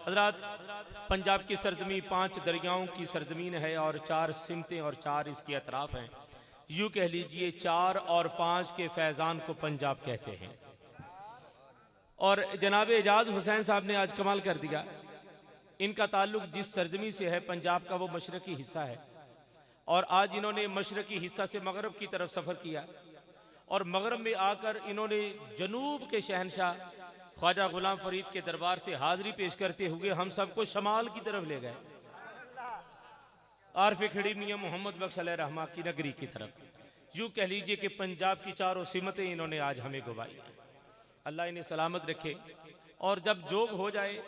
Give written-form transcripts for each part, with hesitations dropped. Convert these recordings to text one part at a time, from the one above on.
हज़रात, पंजाब की सरजमी 5 दरियाओं की सरजमीन है और 4 सिमतें और 4 इसके अतराफ़ हैं। यूँ कह लीजिए 4 और 5 के फैज़ान को पंजाब कहते हैं। और जनाब एजाज हुसैन साहब ने आज कमाल कर दिया। इनका ताल्लुक जिस सरजमी से है पंजाब का, वो मशरकी हिस्सा है। और आज इन्होंने मशरकी हिस्सा से मगरब की तरफ सफ़र किया और मगरब में आकर इन्होंने जनूब के शहनशाह ख्वाजा गुलाम फरीद के दरबार से हाज़री पेश करते हुए हम सबको शमाल की तरफ ले गए, आरफ खड़ी मियाँ मोहम्मद बख्श अलैहि रहमा की नगरी की तरफ। यूँ कह लीजिए कि पंजाब की चारों सिमतें इन्होंने आज हमें गवाई। अल्लाह इन्हें सलामत रखे। और जब जोग हो जाए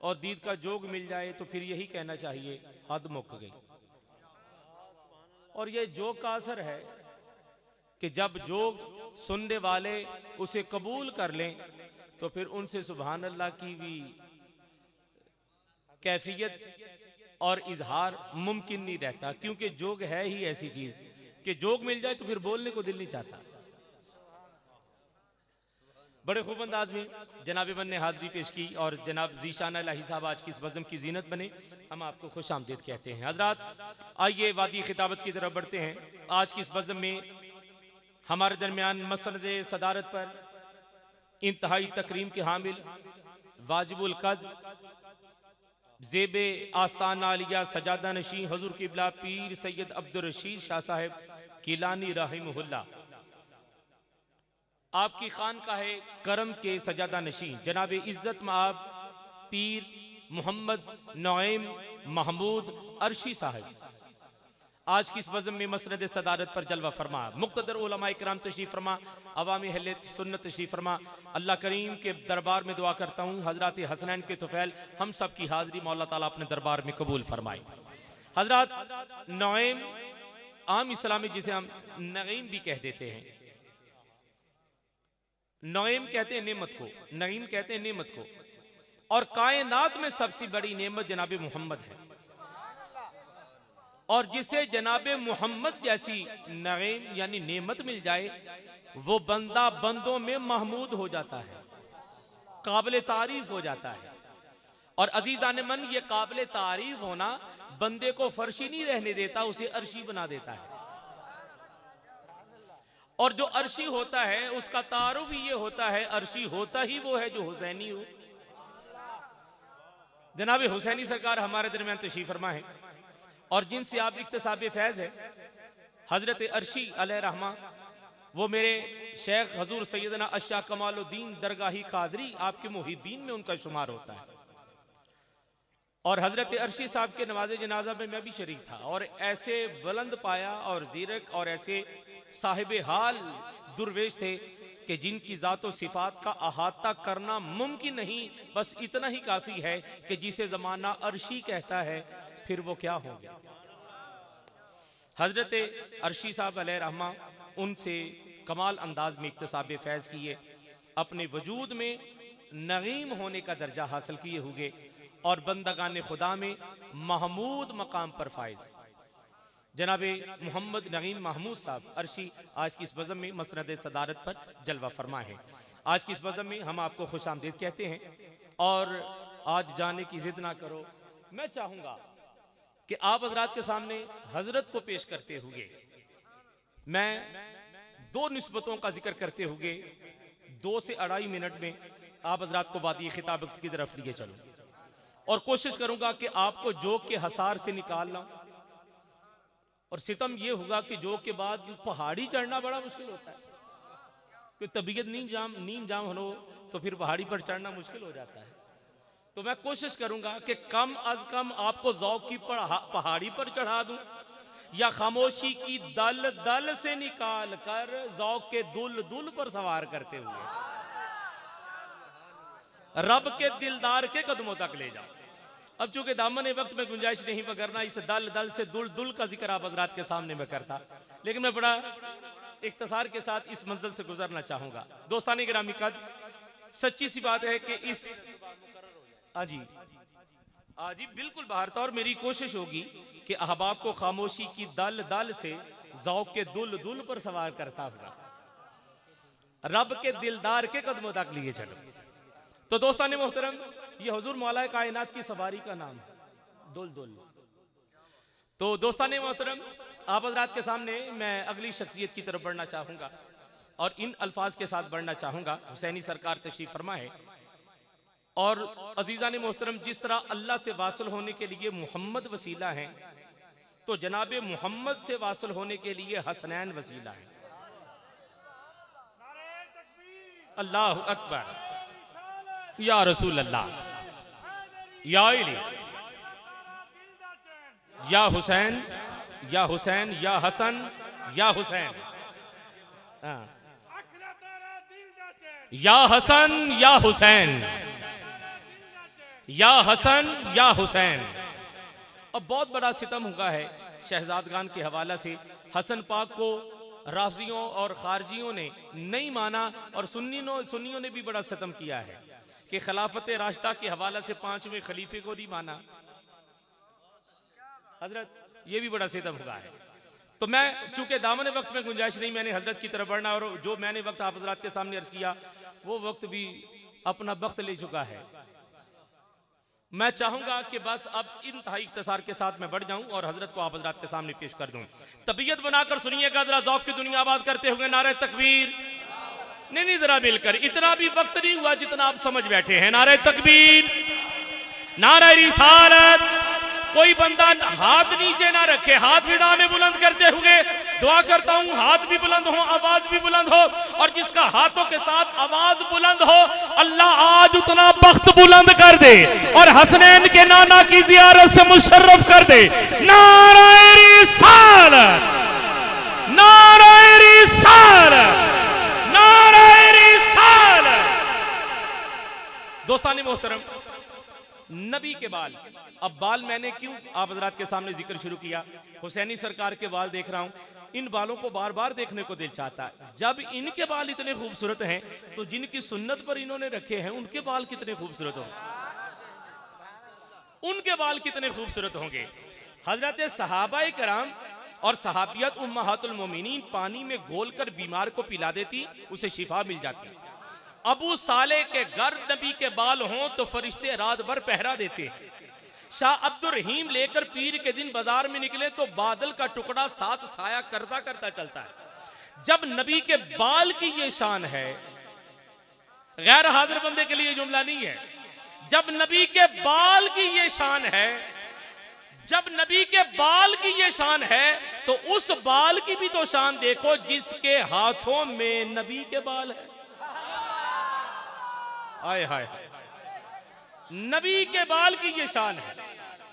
और दीद का जोग मिल जाए तो फिर यही कहना चाहिए, हद मुक गई। और ये जोग का असर है कि जब जोग सुनने वाले उसे कबूल कर लें तो फिर उनसे सुभान अल्लाह की भी कैफियत और इजहार मुमकिन नहीं रहता, क्योंकि जोग है ही ऐसी चीज कि जोग मिल जाए तो फिर बोलने को दिल नहीं चाहता। बड़े खूब अंदाज में जनाब मन ने हाजिरी पेश की और जनाब जीशान इलाही साहब आज की इस बज़म की जीनत बने, हम आपको खुश आमदीद कहते हैं। हजरात, आइए वादी खिताबत की तरफ बढ़ते हैं। आज की इस बज़म में हमारे दरमियान मसनद सदारत पर इंतहाई तकरीम के हामिल, वाजिबुल कद, ज़ेबे आस्ताना आलिया सजादा नशीं हजूर किबला पीर सैयद अब्दुल रशीद शाह साहब कीलानी रहिमहुल्लाह, आपकी खानकाह करम के सजादा नशीं जनाब इज्जत माब पीर मोहम्मद नईम महमूद अरशी साहब आज की इस बज़म में मसनद सदारत पर जलवा फरमा। मुक़्तदर उलमा इकराम तशरीफ़ फरमा, अवामी अहले सुन्नत तशरीफ़ फरमा। अल्लाह करीम के दरबार में दुआ करता हूँ हज़रत हसनैन के तुफ़ैल हम सब की हाज़री मौला ताला अपने दरबार में कबूल फरमाए। हज़रत, नईम आम इस्लामी जिसे हम नईम भी कह देते हैं, नईम कहते हैं नेमत को, नईम कहते हैं नेमत को। और कायनात में सबसे बड़ी नेमत जनाब मोहम्मद है। और जिसे जनाब मोहम्मद जैसी नईम यानी नेमत मिल जाए वो बंदा बंदों में महमूद हो जाता है, काबिल तारीफ हो जाता है। और अजीज़ान मन, ये काबिल तारीफ होना बंदे को फर्शी नहीं रहने देता, उसे अर्शी बना देता है। और जो अर्शी होता है उसका तारुफ ये होता है, अर्शी होता ही वो है जो हुसैनी हो। जनाब हुसैनी सरकार हमारे दरमियान तशरीफ़ फरमा है और जिनसे आप इक्तसाब फैज़ है हज़रत अर्शी अलैहि रहमा, वो मेरे शेख हजूर सैयदना अशाह कमालुद्दीन दरगाही कादरी आपके मुहिब्बीन में उनका शुमार होता है। और हज़रत अर्शी साहब के नवाज़े जनाजा में मैं भी शरीक था और ऐसे बुलंद पाया और ज़ीरक और ऐसे साहिब हाल दुर्वेश थे कि जिनकी ज़ात व सिफ़ात का अहाता करना मुमकिन नहीं, बस इतना ही काफ़ी है कि जिसे ज़माना अर्शी कहता है फिर वो क्या हो गया। हज़रत अर्शी साहब अलैहि रहमा उनसे कमाल अंदाज में इक्तसाब फैज़ किए, अपने वजूद में नगीम होने का दर्जा हासिल किए हुए और बंदगान खुदा में महमूद मकाम पर फाइज जनाब मोहम्मद नईम महमूद साहब अर्शी आज की इस बज़म में मसनद सदारत पर जलवा फरमा है। आज की इस बज़म में हम आपको खुश आमदीद कहते हैं और आज जाने की जिद ना करो। मैं चाहूँगा कि आप हजरात के सामने हजरत को पेश करते हुए मैं 2 निस्बतों का जिक्र करते हुए 2 से 2.5 मिनट में आप हजरात को वादी खिताबत की तरफ लिए चलूं और कोशिश करूंगा कि आपको जोग के हसार से निकाल लाऊं। और सितम यह होगा कि जोग के बाद पहाड़ी चढ़ना बड़ा मुश्किल होता है, कि तबीयत नींद जाम हो तो फिर पहाड़ी पर चढ़ना मुश्किल हो जाता है। तो मैं कोशिश करूंगा कि कम अज कम आपको ज़ौक़ की पहाड़ी पर चढ़ा दूं या खामोशी की दल दल से निकाल कर ज़ौक़ के दुल दुल पर सवार करते हुए रब के दिलदार के कदमों तक ले जाओ। अब चूंकि दामन वक्त में गुंजाइश नहीं वगरना इस दल दल से दुल दुल का जिक्र आप हज़रात के सामने में करता, लेकिन मैं बड़ा इख्तिसार के साथ इस मंजिल से गुजरना चाहूंगा। दोस्तानी गिरामी कद, सच्ची सी बात है कि इस जी बिल्कुल बाहर था और मेरी कोशिश होगी कि अहबाब को खामोशी की दल दल से ज़ौक़ के दुल दुल पर सवार करता हुआ रब के दिलदार के कदमों तक लिए चलो। तो दोस्तान मोहतरम, ये हुजूर मौला कायनात की सवारी का नाम है, दुल दुल। तो दोस्ताने मोहतरम, आप हज़रात के सामने मैं अगली शख्सियत की तरफ बढ़ना चाहूँगा और इन अल्फाज के साथ बढ़ना चाहूँगा। हुसैनी सरकार तशरीफ़ फरमा है और अजीज़ान मोहतरम, जिस तरह अल्लाह से वासल होने के लिए मोहम्मद वसीला हैं, तो जनाब मोहम्मद से वासल होने के लिए हसनैन वसीला है। अल्लाह अकबर, या रसूल अल्लाह, या इली, या हुसैन, या हुसैन, या हसन, या हुसैन, या हसन, या हुसैन, या हसन, या हुसैन। अब बहुत बड़ा सितम हुआ है शहजादगान के हवाला से। हसन पाक को राफजियों और खारजियों ने नहीं माना और सुन्नियों ने भी बड़ा सितम किया है कि खिलाफत राशिदा के हवाला से 5वें खलीफे को नहीं माना। हजरत, ये भी बड़ा सितम हुआ है। तो मैं चूंकि दामन वक्त में गुंजाइश नहीं, मैंने हजरत की तरफ बढ़ना, और जो मैंने वक्त आप हजरात के सामने अर्ज किया वो वक्त भी अपना वक्त ले चुका है। मैं चाहूंगा कि बस अब इंतहाई इख्तिसार के साथ मैं बढ़ जाऊं और हजरत को आप हजरात के सामने पेश कर दूं। तबीयत बनाकर सुनिएगा, जरा ज़ौक़ की दुनिया आबाद करते हुए नारे तकबीर। नहीं, जरा मिलकर, इतना भी वक्त नहीं हुआ जितना आप समझ बैठे हैं। नारे तकबीर, नारे रिसालत। कोई बंदा हाथ नीचे ना रखे, हाथ विदा में बुलंद करते हुए दुआ करता हूं हाथ भी बुलंद हो, आवाज भी बुलंद हो, और जिसका हाथों के साथ आवाज बुलंद हो अल्लाह आज उतना बख्त बुलंद कर दे और हसनैन के नाना की जियारत से मुशर्रफ कर दे। नारे रिसालत, नारे रिसालत, नारे रिसालत। दोस्तानी मोहतरम, नबी के बाल, अब बाल मैंने क्यों आप हजरात के सामने जिक्र शुरू किया, हुसैनी सरकार के बाल देख रहा हूं, इन बालों को बार बार देखने को दिल चाहता है। जब इनके बाल इतने खूबसूरत हैं तो जिनकी सुन्नत पर इन्होंने रखे हैं उनके बाल कितने खूबसूरत होंगे, उनके बाल कितने खूबसूरत होंगे। हजरत सहाबाए कराम और सहाबियत उम्महातुल मोमिनीन पानी में घोलकर बीमार को पिला देती, उसे शिफा मिल जाती। अबू साले के घर नबी के बाल हों तो फरिश्ते रात भर पहरा देते हैं। शाह अब्दुल रहीम लेकर पीर के दिन बाजार में निकले तो बादल का टुकड़ा साथ साया करता करता चलता है। जब नबी के बाल की ये शान है, गैर हाजिर बंदे के लिए जुमला नहीं है, जब नबी के बाल की ये शान है, जब नबी के बाल की ये शान है तो उस बाल की भी तो शान देखो जिसके हाथों में नबी के बाल है। हाय हाय, नबी के बाल की ये शान है,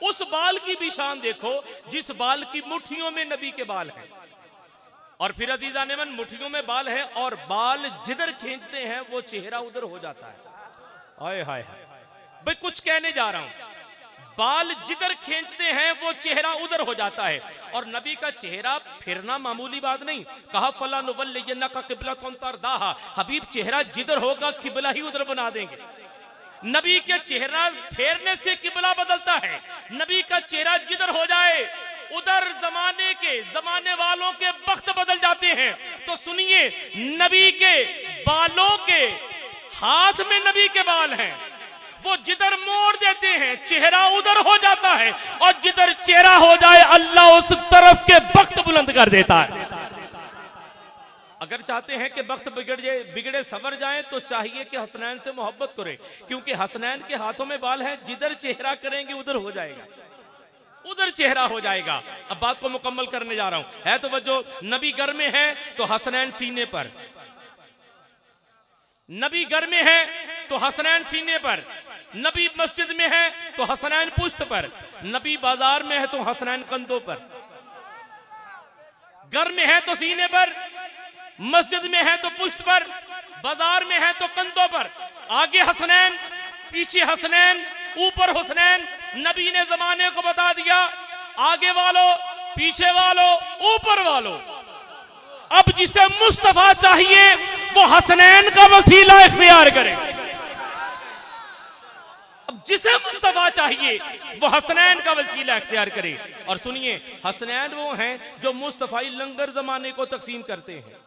उस बाल की भी शान देखो जिस बाल की मुट्ठियों में नबी के बाल हैं। और फिर अजीजा नेमन, मुट्ठियों में बाल है और बाल जिधर खींचते हैं वो चेहरा उधर हो जाता है। हाय हाय हाय, भाई कुछ कहने जा रहा हूं, बाल जिधर खींचते हैं वो चेहरा उधर हो जाता है। और नबी का चेहरा फिरना मामूली बात नहीं, कहा फला नुवल्लियन्नका क़िबलतन तरदाहा, हबीब चेहरा जिधर होगा किबला ही उधर बना देंगे। नबी के चेहरा फेरने से किबला बदलता है। नबी का चेहरा जिधर हो जाए उधर जमाने वालों के वक्त बदल जाते हैं। तो सुनिए, नबी के बालों के हाथ में नबी के बाल हैं, वो जिधर मोड़ देते हैं चेहरा उधर हो जाता है, और जिधर चेहरा हो जाए अल्लाह उस तरफ के वक्त बुलंद कर देता है। अगर चाहते हैं कि वक्त बिगड़े सवर जाए तो चाहिए कि हसनैन से मोहब्बत करें, क्योंकि हसनैन के हाथों में बाल हैं, जिधर चेहरा करेंगे उधर हो जाएगा, उधर चेहरा हो जाएगा। अब बात को मुकम्मल करने जा रहा हूं, है तो वजो, नबी घर में है तो हसनैन सीने पर, नबी घर में है तो हसनैन सीने पर, नबी मस्जिद में है तो हसनैन पुश्त पर, नबी बाजार में है तो हसनैन कंधों पर। घर में है तो सीने पर, मस्जिद में है तो पुश्त पर, बाजार में है तो कंधों पर। आगे हसनैन, पीछे हसनैन, ऊपर हुसनैन। नबी ने जमाने को बता दिया, आगे वालों, पीछे वालों, ऊपर वालों। अब जिसे मुस्तफा चाहिए वो हसनैन का वसीला इख्तियार करे। अब जिसे मुस्तफा चाहिए वो हसनैन का वसीला इख्तियार करे। और सुनिए, हसनैन वो हैं जो मुस्तफाई लंगर जमाने को तकसीम करते हैं।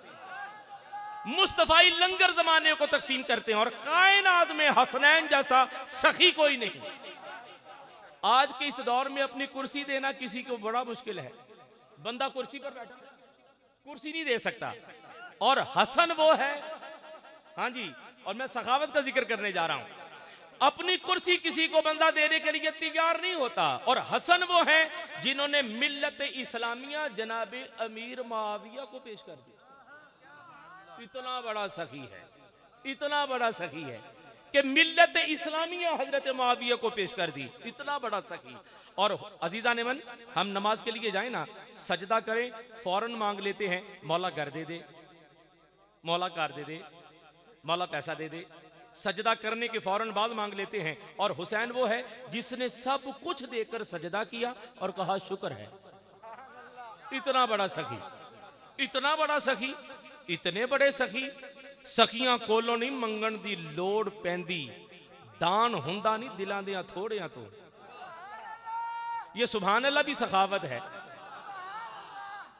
मुस्तफाई लंगर जमाने को तकसीम करते हैं और कायनात में हसनैन जैसा सखी कोई नहीं। आज के इस दौर में अपनी कुर्सी देना किसी को बड़ा मुश्किल है। बंदा कुर्सी पर बैठा कुर्सी नहीं दे सकता, और हसन वो है, हाँ जी, और मैं सखावत का जिक्र करने जा रहा हूं। अपनी कुर्सी किसी को बंदा देने के लिए तैयार नहीं होता, और हसन वो है जिन्होंने मिल्लत इस्लामिया जनाब अमीर मुआविया को पेश कर दिया। इतना बड़ा सखी है, इतना बड़ा सखी है कि मिल्लत इस्लामिया हजरत मुआविया को पेश कर दी। इतना बड़ा सखी। और अजीजा नेमन, हम नमाज के लिए जाए ना, सजदा करें, फौरन मांग लेते हैं मौला घर दे दे, मौला कार दे दे, मौला पैसा दे दे। सजदा करने के फौरन बाद मांग लेते हैं। और हुसैन वो है जिसने सब कुछ देकर सजदा किया और कहा शुक्र है। इतना बड़ा सखी, इतना बड़ा सखी, इतने बड़े सखी। सखियां कोलों नहीं मंगण दी लोड़ पैंदी, दान हुंदा नहीं दिलां दियां थोड़ियां तो। ये सुभान अल्लाह भी सखावत है।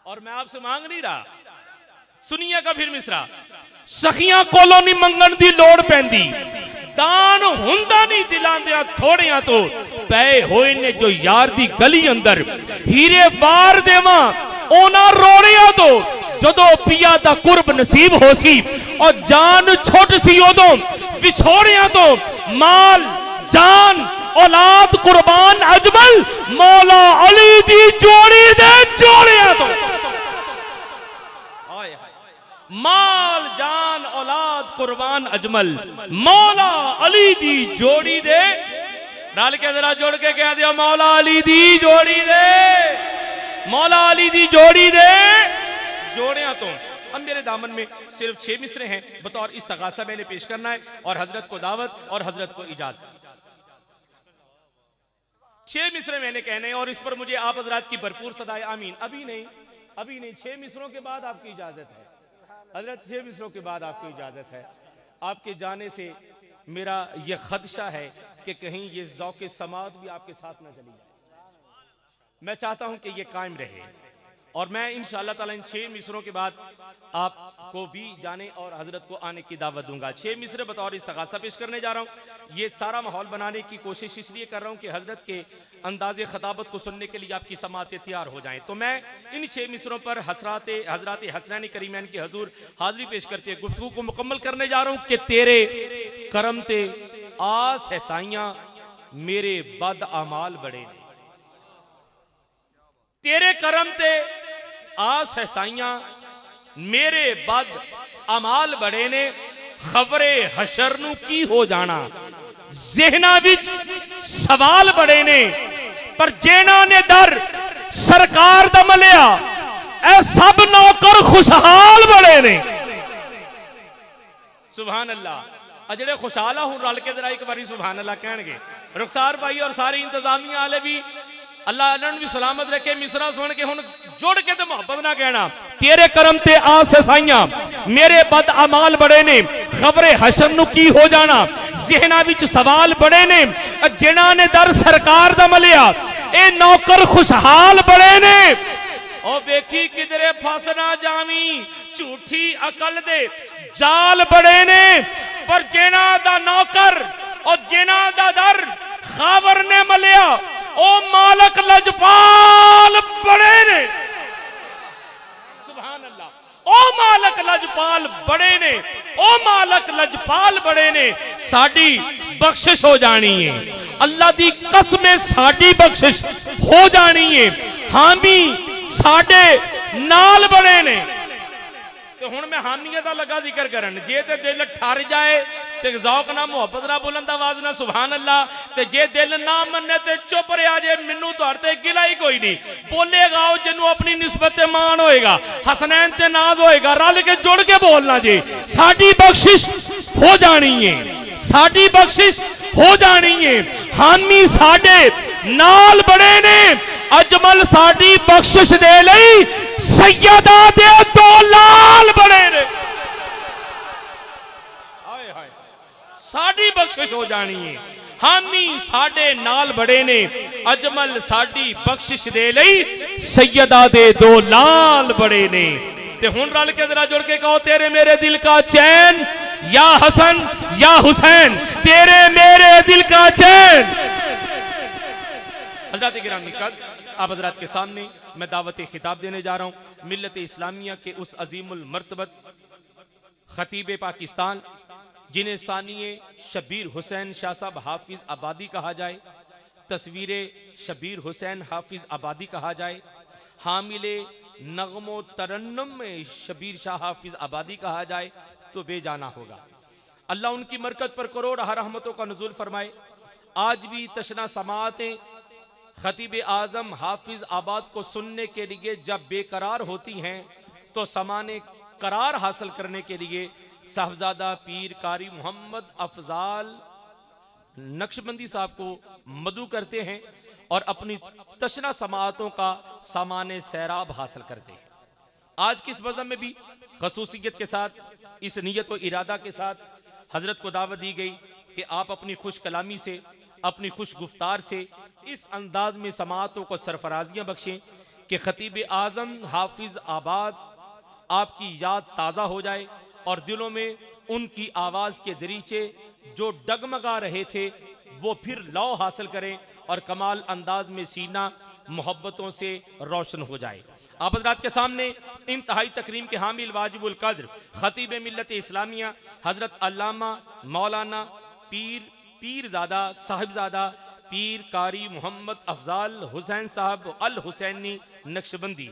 और मैं आपसे मांग नहीं रहा, सुनिएगा फिर मिसरा। सखियां कोलों नहीं मंगण दी लोड़ पैंदी, दान हुंदा नहीं दिलां दियां थोड़ियां तो। पै होए ने जो यार दी गली अंदर, हीरे वार देवां ओना रोड़ियां तो। जदों पिया दा कुर्ब नसीब हो सी और जान छुट सी उदों विछोड़ियां तो। माल जान औलाद कुर्बान अजमल, मौला अली दी जोड़ी दे जोड़ियां तो। माल जान औलाद कुर्बान अजमल, मौला अली दी जोड़ी दे। रल के जरा जोड़ के कह दिया, मौला अली दी जोड़ी दे, मौला अली दी जोड़ी दे जोड़ियां तो। अब मेरे दामन में सिर्फ 6 मिसरे हैं, बतौर इस्तगासा मैंने पेश करना है, और हजरत को दावत और हजरत को इजाजत। 6 मिसरे मैंने कहने हैं, और इस पर मुझे आप हजरात की भरपूर सदाए आमीन। अभी नहीं, अभी नहीं, 6 मिसरों के बाद आपकी इजाजत है हजरत, 6 मिसरों के बाद आपको इजाजत है। आपके जाने से मेरा यह खदशा है कि कहीं ये ज़ौक़े समात भी आपके साथ ना चली जाए। मैं चाहता हूं कि ये कायम रहे, और मैं इंशाअल्लाह ताला इन 6 मिसरों के बाद आपको भी जाने और हजरत को आने की दावत दूंगा। 6 मिसरे बतौर इस्तगासा पेश करने जा रहा हूँ। ये सारा माहौल बनाने की कोशिश इसलिए कर रहा हूँ कि हजरत के अंदाज़े खताबत को सुनने के लिए आपकी समातें तैयार हो जाएं। तो मैं इन 6 मिसरों पर हजरत हसनैन करीमैन की हजूर हाजिरी पेश करते हुए गुफ्तगू को मुकम्मल करने जा रहा हूँ कि तेरे करम ते आस है साइयां, मेरे बद अमाल बड़े ने। तेरे करम ते आस है साइयां, मेरे बद अमाल बड़े ने। खबरे हशर नू की हो जाना, ज़हना विच सवाल बड़े ने। पर जेना ने दर सरकार दा मलिया, ए सब नौकर खुशहाल बड़े ने। सुभान अल्लाह। अजड़े खुशहाल हूं रल के जरा एक बारी सुभान अल्लाह कहणगे। रुखसार भाई और सारी इंतजामिया वाले भी अल्लाह अल्लाह भी सलामत रखे। मिसरा सुन के हुन जुड़ के ते मोहब्बत ना कहना। तेरे करम ते आस साइयां, मेरे बद अमाल बड़े ने। खबरे हशर नू की हो जाना, ज़हना विच सवाल बड़े ने। जिन्हां ने दर सरकार दा मलिया, ए नौकर खुशहाल बड़े ने। ओ वेखी किधरे फस ना जावी, झूठी अकल दे जाल बड़े ने। पर जिन्हां दा नौकर और जिन्हां दा दर खावर ने मलिया, ओ मालक लजपाल बड़े ने। सुभान अल्लाह। ओ मालक लजपाल बड़े ने, ओ मालक लजपाल बड़े ने। साडी बख्शिश हो जानी है, अल्लाह दी कसम साडी बख्शिश हो जानी है। हामी साडे नाल बड़े ने। तो हुण मैं हामियत दा लगा जिक्र करन। जे ते दिल ठर जाए ते ज़ौक़ ना मोहब्बत ना बुलंद आवाज़ ना सुभान अल्लाह, ते जे दिल ना मन्ने ते चुप रहा जे, मैनू तुहाडे ते गिला ही कोई नहीं। बोलेगा ओ जिन्नू अपनी निस्बत ते मान होएगा, हसनैन ते नाज होएगा। रल के जुड़ के बोलना जी, साडी बख्शिश हो जानी है, साडी बख्शिश हो जानी है। हामी साडे नाल बड़े ने। अजमल साडी बख्शिश दे लई सैयदा दे 2 लाल बड़े ने। हाय हाय, साडी बख्शिश हो जानी है। हामी साडे नाल बड़े ने। अजमल साडी बख्शिश दे लई सैयदा दे 2 लाल बड़े ने। ते हुन रल के जरा जुड़ के कहो, तेरे मेरे दिल का चैन या हसन या हुसैन, तेरे मेरे दिल का चैन। हज़रात गिरामी आप हज़रात के सामने मैं दावत खिताब देने जा रहा हूँ मिल्लत इस्लामिया के उस अजीमुल मर्तबत खतीब पाकिस्तान, जिन्हें सानिए शबीर हुसैन शाह साहब हाफिज आबादी कहा जाए, तस्वीर शबीर हुसैन हाफिज आबादी कहा जाए, हामिले नगमो तरन्नम में शबीर शाह हाफिज आबादी कहा जाए तो बेजाना होगा। अल्लाह उनकी मरकत पर करोड़ रहमतों का नुज़ूल फरमाए। आज भी तशना समातें खतीब आजम हाफिज आबाद को सुनने के लिए जब बेकरार होती हैं तो समाने करार हासिल करने के लिए साहबजादा पीर कारी मोहम्मद अफजाल नक्शबंदी साहब को मदू करते हैं और अपनी तशना समातों का सामाने सैराब हासिल करते हैं। आज की इस मज़हब में भी खसूसियत के साथ, इस नीयत व इरादा के साथ हजरत को दावत दी गई कि आप अपनी खुश कलामी से, अपनी खुश गुफ्तार से इस अंदाज में समातों को सरफराजियाँ बख्शें कि खतीब आज़म हाफिज आबाद आपकी याद ताज़ा हो जाए और दिलों में उनकी आवाज़ के दरीचे जो डगमगा रहे थे वो फिर लौ हासिल करें और कमाल अंदाज में सीना मोहब्बतों से रोशन हो जाए। आप हज़रात के सामने इंतहाई तकरीम के हामिल वाजिबुल कद्र खतीब मिल्लत इस्लामिया हज़रत अल्लामा मौलाना पीरज़ादा साहिबजादा पीर कारी मोहम्मद अफजाल हुसैन साहब अल हुसैनी नक्शबंदी,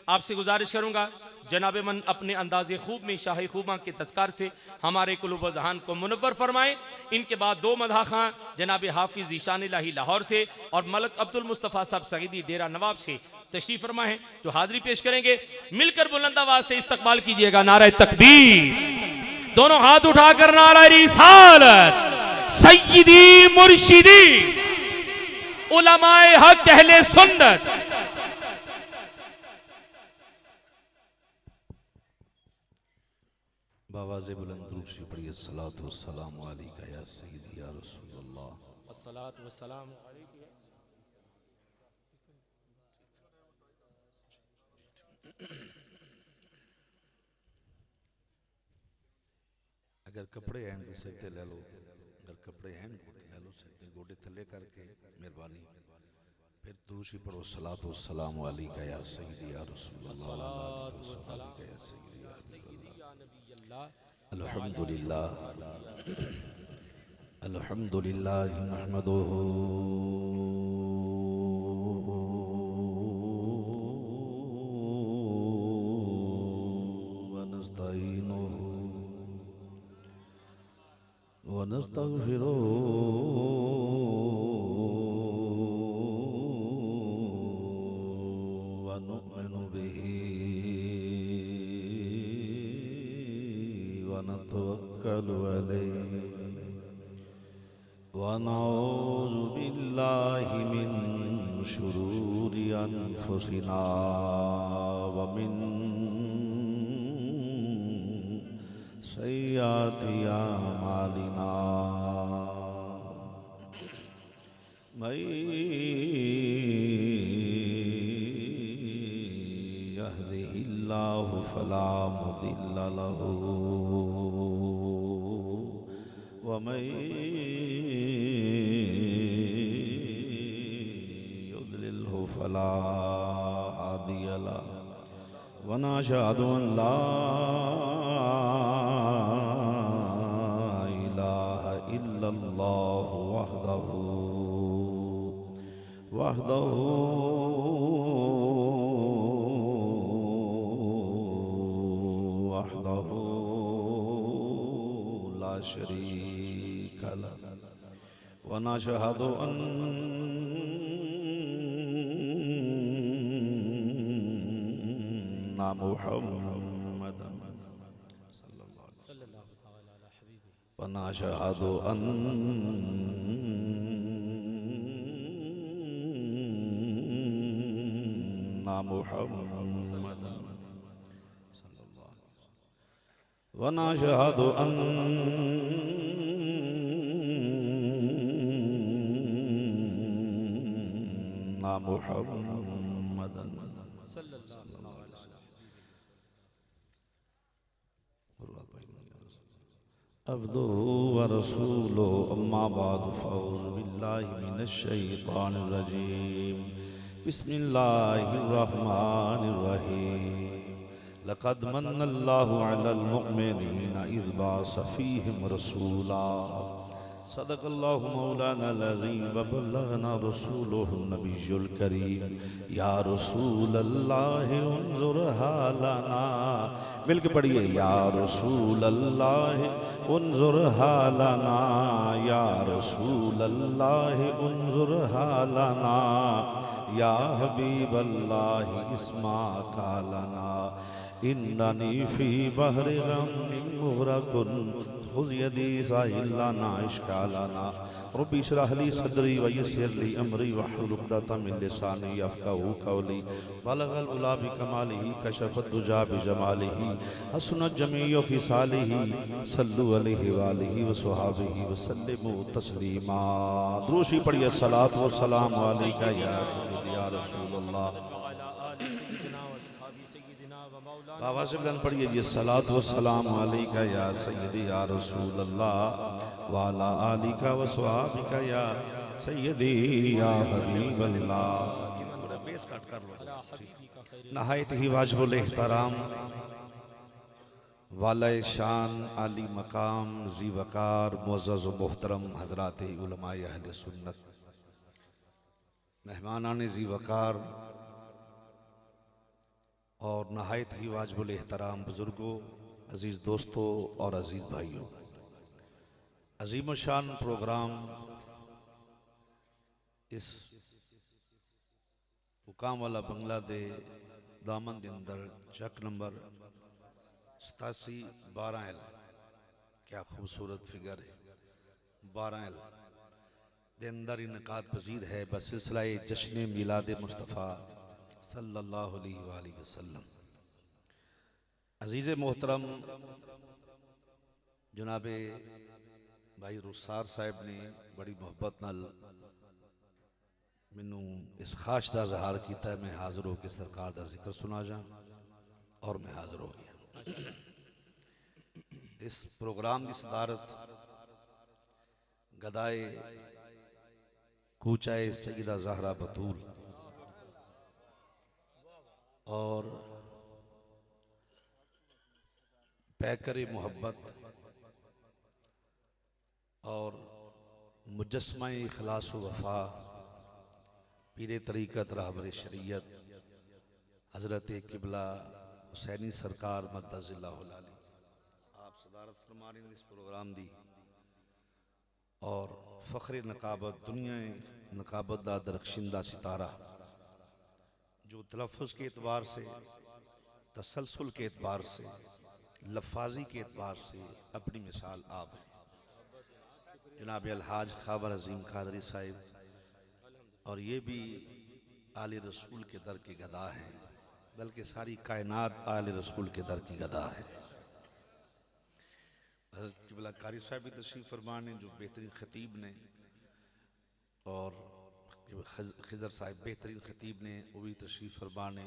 आपसे गुजारिश करूँगा जनाब मन अपने अंदाज़े खूब में शाही खूबा के तस्कार से हमारे कुलूब व ज़हान को मुनव्वर फरमाएं। इनके बाद दो मदहा खां जनाब हाफिज ईशान इलाही लाहौर से और मलक अब्दुल मुस्तफ़ा साहब सईदी डेरा नवाब से तशरीफ फरमा है जो हाजिरी पेश करेंगे। मिलकर बुलंद आवाज से इस्तकबाल कीजिएगा। नारा तकबीर, दोनों हाथ उठाकर नारा रिसालत, सय्यदी मुर्शिदी उलमाए हक अहले सुन्नत। बावाज़े बुलंद दुरूद शरीफ पढ़िए। सलात व सलाम अलैका या सय्यदी या रसूलल्लाह। अस्सलातु वस्सलाम अलैका। अगर कपड़े हैं तो सिर ते ले लो, अगर कपड़े हैं तो ले लो, सिर ते गोडे थले करके मेहरबानी। फिर दुरूद शरीफ पढ़ो। सलात व सलाम अलैका या सय्यदी या रसूलल्लाह। अल्हम्दुलिल्लाह अल्हम्दुलिल्लाह नहमदुहु व नस्तईनुहु व नस्तगफिरुहु व नु'मिनु बिही वनतवक्कलु अलैहि वनऊज़ु बिल्लाहि मिन शुरूरि अनफुसिना व मिन सय्यिआति अमालिना। मैं यहदिहिल्लाहु फला मुदिल्ल लहु व मैं युद्लिल्हु फला हादिय लहु व नशहदु अन ला इलाहा इल्लल्लाहु वहदहु ला शरीक लहु व नशहदु अन्ना मुहम्मदन सल्लल्लाहु अलैहि व नशहदु अन्ना मुहम्मदन सल्लल्लाहु व नशहदु अन्ना मुहम्मदन सल्लल्लाहु अलैहि वसल्लम। अब्दुहु व रसूलुहु अम्मा बाद फ़अऊज़ु बिल्लाहि मिनश शैतानिर रजीम बिस्मिल्लाहिर रहमानिर रहीम लक़द मन्नल्लाहु अलल मुअमिनीना इज़ बअस फ़ीहिम रसूला सदक़ल्लाहु मौलानाल अज़ीम व बल्लगना रसूलुहुन नबियुल करीम या रसूलल्लाह उन्ज़ुर हालना मिल के पढ़िए या रसूलल्लाह उन्ज़ुर हालना या रसूलल्लाह उन्ज़ुर हालना या हबीबल्लाह इस्मा कालना इन्ननी फ़ी बहरि गम्मिन मुग़रक़ुन ख़ुज़ यदी साहिलना इश्कालना रब्बी इश्रह ली सदरी व यस्सिर ली अमरी वहलुल उक़दतम मिन लिसानी यफ़क़हू क़ौली बलगल उला बिकमालिही कशफ़त दुजा बिजमालिही हसनत जमीउ ख़िसालिही सल्लु अलैहि व आलिहि व स्वहाबिही व सल्लिमू तस्लीमा। दुरूशी पढ़िए सलात व सलाम अलैका या सय्यदी या रसूलल्लाह। आवाज़ से बुलंद पढ़िए जी सलात व सलाम अलैका या सय्यदी या रसूलल्लाह व अला आलिका व स्वहाबिका या सय्यदी या हबीबल्लाह। थोड़ा बेस कट कर लो। नहायत ही वाजिबुल एहतराम वाला शान आली मकाम ज़ी वक़ार मुअज़्ज़ज़ व मोहतरम हज़रात उलमाए अहले सुन्नत मेहमानान ज़ी वक़ार और नहायत ही वाजिबुल एहतराम बुज़ुर्गों, अज़ीज़ दोस्तों और अज़ीज़ भाइयों, अज़ीम शान प्रोग्राम इस हुकाम वाला बंगला दे दामन दे अंदर चक नंबर 87 12L, क्या खूबसूरत फिगर है, 12L दे अंदर इनकाद पजीर है बसिलसिला जश्न मिलाद मुस्तफ़ा सल्लल्लाहु अलैहि वसल्लम। अजीज़ मोहतरम जनाबे भाई रुखसार साहब ने बड़ी मोहब्बत नाल मैनू इस ख्वाहिश का इजहार किया मैं हाजिर होकर सरकार का जिक्र सुना जा और मैं हाजिर हो गया। इस प्रोग्राम की सदारत गदाए कूचाए सईदा ज़हरा बतूल और पैकर मोहब्बत और मुजस्मा इखलास व वफ़ा पीरे तरीक़त रहबर शरीयत हज़रत किबला हुसैनी सरकार मद्दज़िल्लाहुल आली आप सदारत फरमा रहे हैं इस प्रोग्राम दी और फ़ख्र नकाबत दुनिया नकाबत दा दरख्शिंदा सितारा जो तलफ़ुज़ के एतबार से तसलसल के एतबार से लफ़ाजी के एतबार से अपनी मिसाल आप है जनाब अलहाज ख़ाबर अज़ीम कादरी साहिब और ये भी आले रसूल के दर के गदा हैं, बल्कि सारी कायनात आले रसूल के दर की गदा है। हज़रत किबला कारी साहब भी तशरीफ़ फरमा ने जो बेहतरीन ख़तीब ने और खिज़र साहिब बेहतरीन ख़तीब ने वो भी तशरीफ़ फरमा ने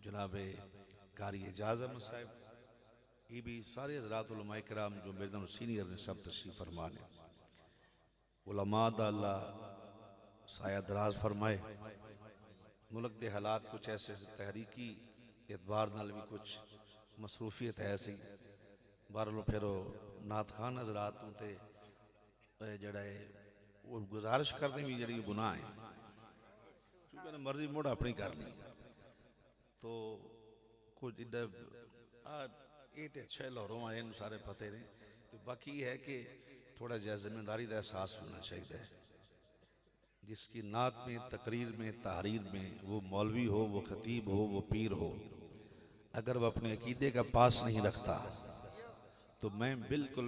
जनाब कारी एजाज़ अहमद साहिब ये भी सारे हज़रात उलमाए किराम जो मेरे सीनियर ने सब तशरीफ़ फरमा ने उलमा दा अल्लाह साया दराज फरमाए। मुल्क के हालात कुछ ऐसे तहरीकी एतबार नाल भी कुछ मसरूफियत है सी बारलो फिर नात खान हज़रात ते जड़ा है वो गुजारिश करनी भी जड़ी गुनाह है क्योंकि मर्जी मुड़ अपनी करनी तो कुछ ये तो अच्छा लाहौरों आए सारे पते ने तो बाकी है कि थोड़ा जहा जिम्मेदारी का एहसास होना चाहिए जिसकी नात में तकरीर में तहरीर में वो मौलवी हो वो खतीब हो वो पीर हो अगर वह अपने अकीदे का पास नहीं रखता तो मैं बिल्कुल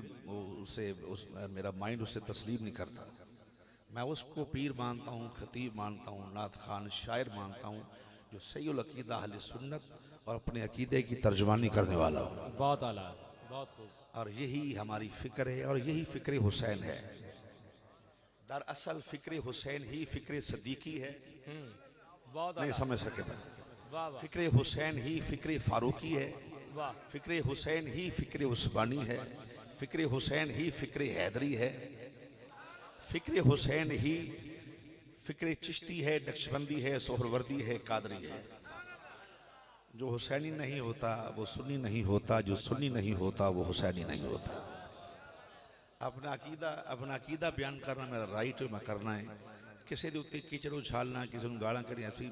मेरा माइंड उसे तस्लीम नहीं करता। मैं उसको पीर मानता हूँ, खतीब मानता हूँ, नात खान शायर मानता हूँ जो सहीउल अकीदा अहले सुन्नत और अपने अकीदे की तर्जमानी करने वाला हो। बहुत आला, बहुत खूब। और यही हमारी फ़िक्र है और यही फ़िक्र हुसैन है। दरअसल फ़िक्र हुसैन ही फ़िक्र सदीकी है। नहीं समझ सके फ़िक्र हुसैन ही फ़िक्र फारूकी है। फ़िक्र हुसैन ही फ़िक्र उस्मानी है। फिक्र हुसैन ही फिक्र हैदरी है, फिक्र हुसैन ही फिक्र चिश्ती है, नक्शबंदी है, सोहरवर्दी है, कादरी है। जो हुसैनी नहीं होता वो सुन्नी नहीं होता, जो सुन्नी नहीं होता वो हुसैनी नहीं होता। अपना अकीदा बयान करना मेरा राइट है, मैं करना है। किसी के उत्ते कीचड़ उछालना, किसी को गालां कढ़िया, असी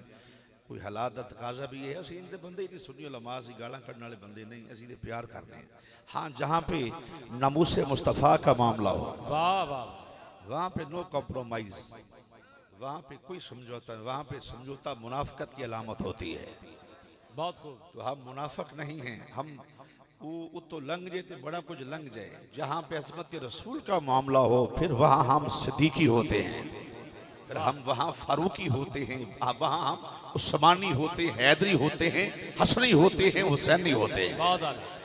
कोई हालात का तकाजा भी है। असी इनके बंदे ही नहीं, सुन्नी उलमा असी गालां कढ़ने वाले बंदे नहीं, असी तो प्यार करते हैं। हाँ, जहाँ पे नमूसे मुस्तफ़ा का मामला हो, वाह वाह, वहाँ पे नो कॉम्प्रोमाइज, वहाँ पे कोई समझौता, वहाँ पे समझौता मुनाफिकत की अलामत होती है। बहुत खूब। तो हम मुनाफिक नहीं हैं, हम वो तो लंघ जाए तो बड़ा कुछ लंघ जाए। जहाँ पे अज़मत रसूल का मामला हो फिर वहाँ हम सिद्दीकी होते हैं, फिर हम वहाँ फारूकी होते हैं, वहाँ हम उस्मानी होते हैं, हैदरी होते हैं, हसनी होते हैं, हुसैनी होते हैं। बहुत आला।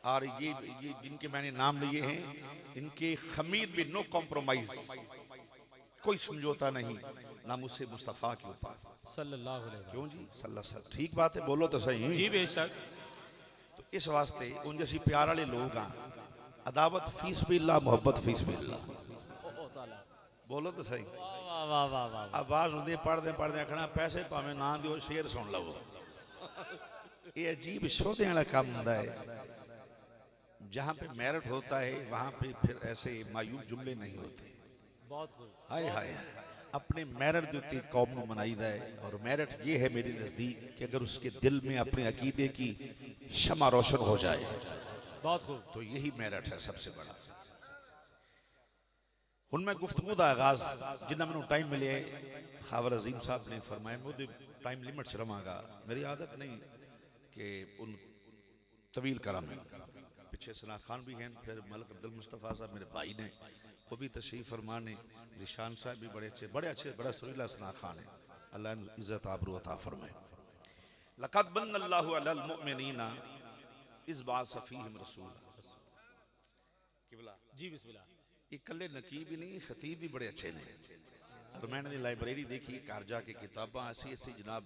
और ये जिनके मैंने नाम लिए हैं, इनके खमीर में नो कॉम्प्रोमाइज, कोई समझौता नहीं नामुसे मुस्तफ़ा के ऊपर सल्लल्लाहु अलैहि वसल्लम। क्यों जी सल्लल्लाहु अलैहि वसल्लम, ठीक बात है, बोलो तो सही जी बेशक। तो इस वास्ते उन जैसी प्यार वाले लोग हैं, अदावत फीस बिल्ला, मोहब्बत फीस बिल्ला, बहुत आला। बोलो तो सही। वाह वाह वाह वाह। आवाज होंदी पढ़दे पढ़दे आखना पैसे भावें ना दियो, शेर सुन लवो। ये अजीब शोधे वाला काम होता है। जहाँ पे मेरिट होता है वहाँ पे फिर ऐसे मायूब जुमले नहीं होते। बहुत खूब। हाय हाय, अपने मेरिट के उत्ते कौम को मनाईदा है। और मेरिट ये है मेरे नज़दीक कि अगर उसके दिल में अपने अकीदे की शमा रोशन हो जाए, बहुत खूब। तो यही मेरिट है सबसे बड़ा। हुन मैं गुफ्तगू का आगाज जिन्ना मैंने टाइम मिले, खावर अजीम साहब ने फरमाया मैं टाइम लिमिट च रवांगा। मेरी आदत नहीं कि उन तवील करा में। पीछे सना खान भी हैं, फिर मलक अब्दुल मुस्तफ़ा साहब मेरे भाई ने, वो भी तशरीफ फरमा ने, निशान साहब भी बड़े अच्छे बड़ा सुरीला सना खान है। अल्लाह इज़्ज़त आबरू अता फरमाए। लक़द बन्नल्लाहु अलल मुमिनीना इज़ बअस फ़ीहिम रसूला। किबला जी बिस्मिल्लाह। इकल्ले नकीब ही नहीं, खतीब भी बड़े अच्छे ने। और मैंने लाइब्रेरी देखी, घर जाके किताबां ऐसी ऐसी जनाब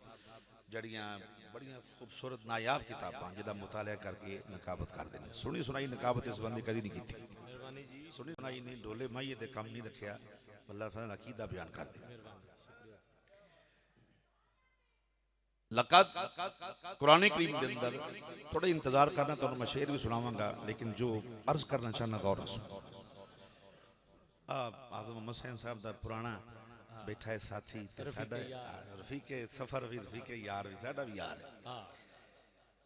जड़ियाँ बड़ियाँ खूबसूरत नायाब किताबां जिदा मुताला करके नकाबत कर देने। सुनी सुनाई नकाबत इस बंदे कदी नहीं की थी। सुनी सुनाई नहीं, डोले माइये दे काम नहीं रखा, अल्लाह ताला अकीदा बयान कर दे। लक़द कुरान करीम के अंदर थोड़ा इंतजार करना, तो मैं शेर भी सुनावांगा, लेकिन जो अर्ज करना चाहना गौर से सुनो। हाफ़िज़ मोहम्मद हुसैन साहब दा पुराना बैठा है साथी, रफीके सफर भी, रफीके यार भी, साडा भी यार है।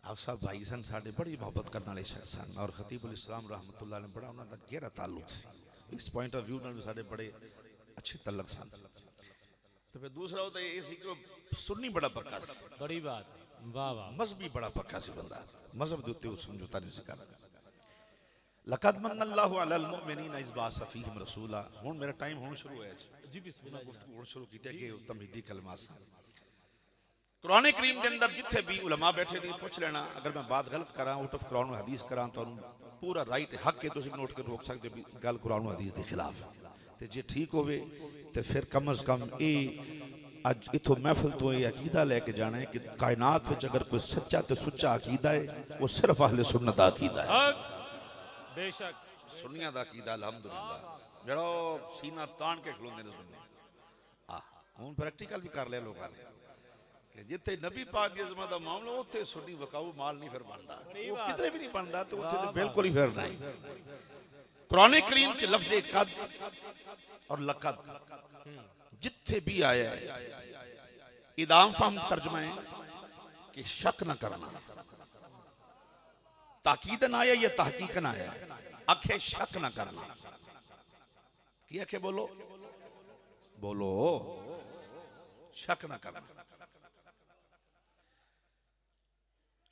आप सब भाई सन, साडे बड़ी मोहब्बत करने वाले शख्स सन। और खतीबुल इस्लाम रहमतुल्लाह ने बड़ा उन्होंने गहरा ताल्लुक सी, इस पॉइंट ऑफ व्यू में साडे बड़े अच्छे तल्लक सन। तो फिर दूसरा होता है ये कि सुन्नी बड़ा पक्का सी, बड़ी बात। वाह वाह। मजहबी बड़ा पक्का सी बंदा, मजहब के उत्ते समझौता नहीं सी करदा। लक़द मन्नल्लाहु अलल मुमिनीना इज़ बअस फ़ीहिम रसूला। हुण मेरा टाइम होना शुरू होया जी बिस्मिल्लाह। गुफ्तगू होना शुरू कीती कि तमहीदी कलमा सा कुरान करीम के अंदर जिथे भी उलमा बैठे ने पूछ लेना, अगर मैं बात गलत करा, आउट ऑफ कुरान हदीस करा, तो पूरा राइट हक है, तुम नोट कर रोक सकते भी गल कुरान हदीस के खिलाफ। तो जे ठीक होवे तो फिर कम अज कम ये अज इथों महफिल तो ये अकीदा लैके जाना है कि कायनात में अगर कोई सच्चा तो सुच्चा अकीदा है, वो सिर्फ अहले सुन्नत दा अकीदा है। बेशक सुन्नियां दा अकीदा अल्हम्दुलिल्लाह जड़ो सीना तान के खलोंदे ने सुन्नी। हुण प्रैक्टिकल भी कर लिया लोगों ने कि जिथे नबी पाक की अज़मत दा मामला उत्थे सुन्नी वकाऊ माल नहीं फिर बनदा, वो कितने भी नहीं बनदा, तो उत्थे तो बिल्कुल ही फिर नहीं। कुरान करीम च लफ्ज़ कद और लक़द जिथे भी आया है, इदाम फहम तर्जुमा है कि शक न करना। ताकीदन आया या तहकीकन आया, आखे शक न करना। क्या आखे बोलो बोलो, शक न करना,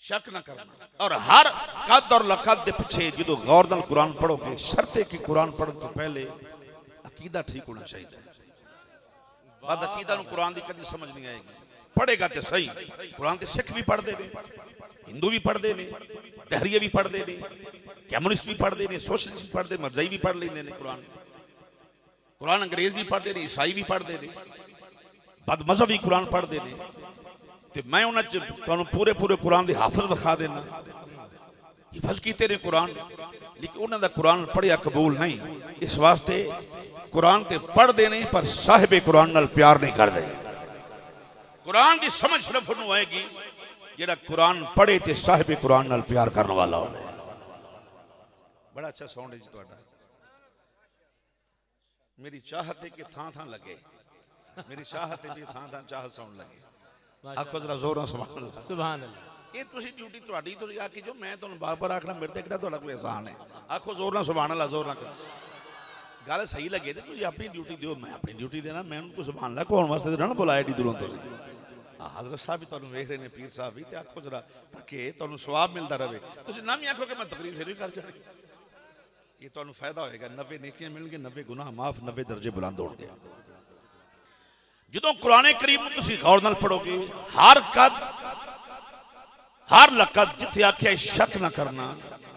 शक न करना। और हर कद और लक़द के पीछे जो गौर नाल कुरान पढ़ोगे, शर्त है कि कुरान पढ़ने तो पहले अकीदा ठीक होना चाहिए। बाद अकीदा नूं कुरान की कभी समझ नहीं आएगी। पढ़ेगा तो सही, कुरान के सिख भी पढ़ते हैं, हिंदू भी पढ़ते हैं, दहरिये भी पढ़ते हैं, कम्युनिस्ट भी पढ़ते हैं, सोशलिस्ट भी पढ़ते, मरज़ई भी पढ़ लेंगे ने कुरान। कुरान अंग्रेज भी पढ़ते हैं, ईसाई भी पढ़ते हैं, बद मजहब भी कुरान पढ़ते हैं। तो मैं उन्होंने पूरे पूरे कुरान के हाफिज विखा देना। हिफज कीते ने कुरान, लेकिन उन्हों का कुरान पढ़िया कबूल नहीं। इस वास्ते कुरान ते पढ़ते नहीं पर साहिबे कुरान नाल प्यार नहीं करते। कुरान की समझ सिर्फ उन्होंने आएगी जेड़ा कुरान पढ़े ते साहिबे कुरान नाल प्यार करने वाला हो। बड़ा अच्छा साउंड है जी तुहाडा। मेरी चाहत है कि थां थां लगे, मेरी चाहत है कि थां थां चाहत साउंड लगे। आखो जरा जोर नाल सुभान अल्लाह। सुभान अल्लाह। ये तुसी ड्यूटी तुहाडी तुसी आखी जो मैं तुहानू बार-बार आखना मेरे ते किहड़ा तुहाडा कोई एहसान है। आखो जोर नाल सुभान अल्लाह, जोर नाल। गल सही लगे तो तुसी अपनी ड्यूटी दियो, मैं अपनी ड्यूटी देना। मैं उनको सुभान अल्लाह कहण वास्ते तो ना बुलाया डी दूरों तुसी। हजरत साहब भी तुहानू वेख रहे ने, पीर साहब भी, ते आखो जरा ताकि तुहानू सवाब मिलता रहे। तुसी ना भी आखो कि मैं तकरीर फिर भी कर जानी, ये तुहानू फायदा होएगा। 90 नेकियां मिलणगे, 90 गुनाह माफ, 90 दर्जे बुलंद होणगे। जदों कुरान करीम तुसी गौर नाल पढ़ोगे, हर कद हर लकद जिथे आख्या शक ना करना,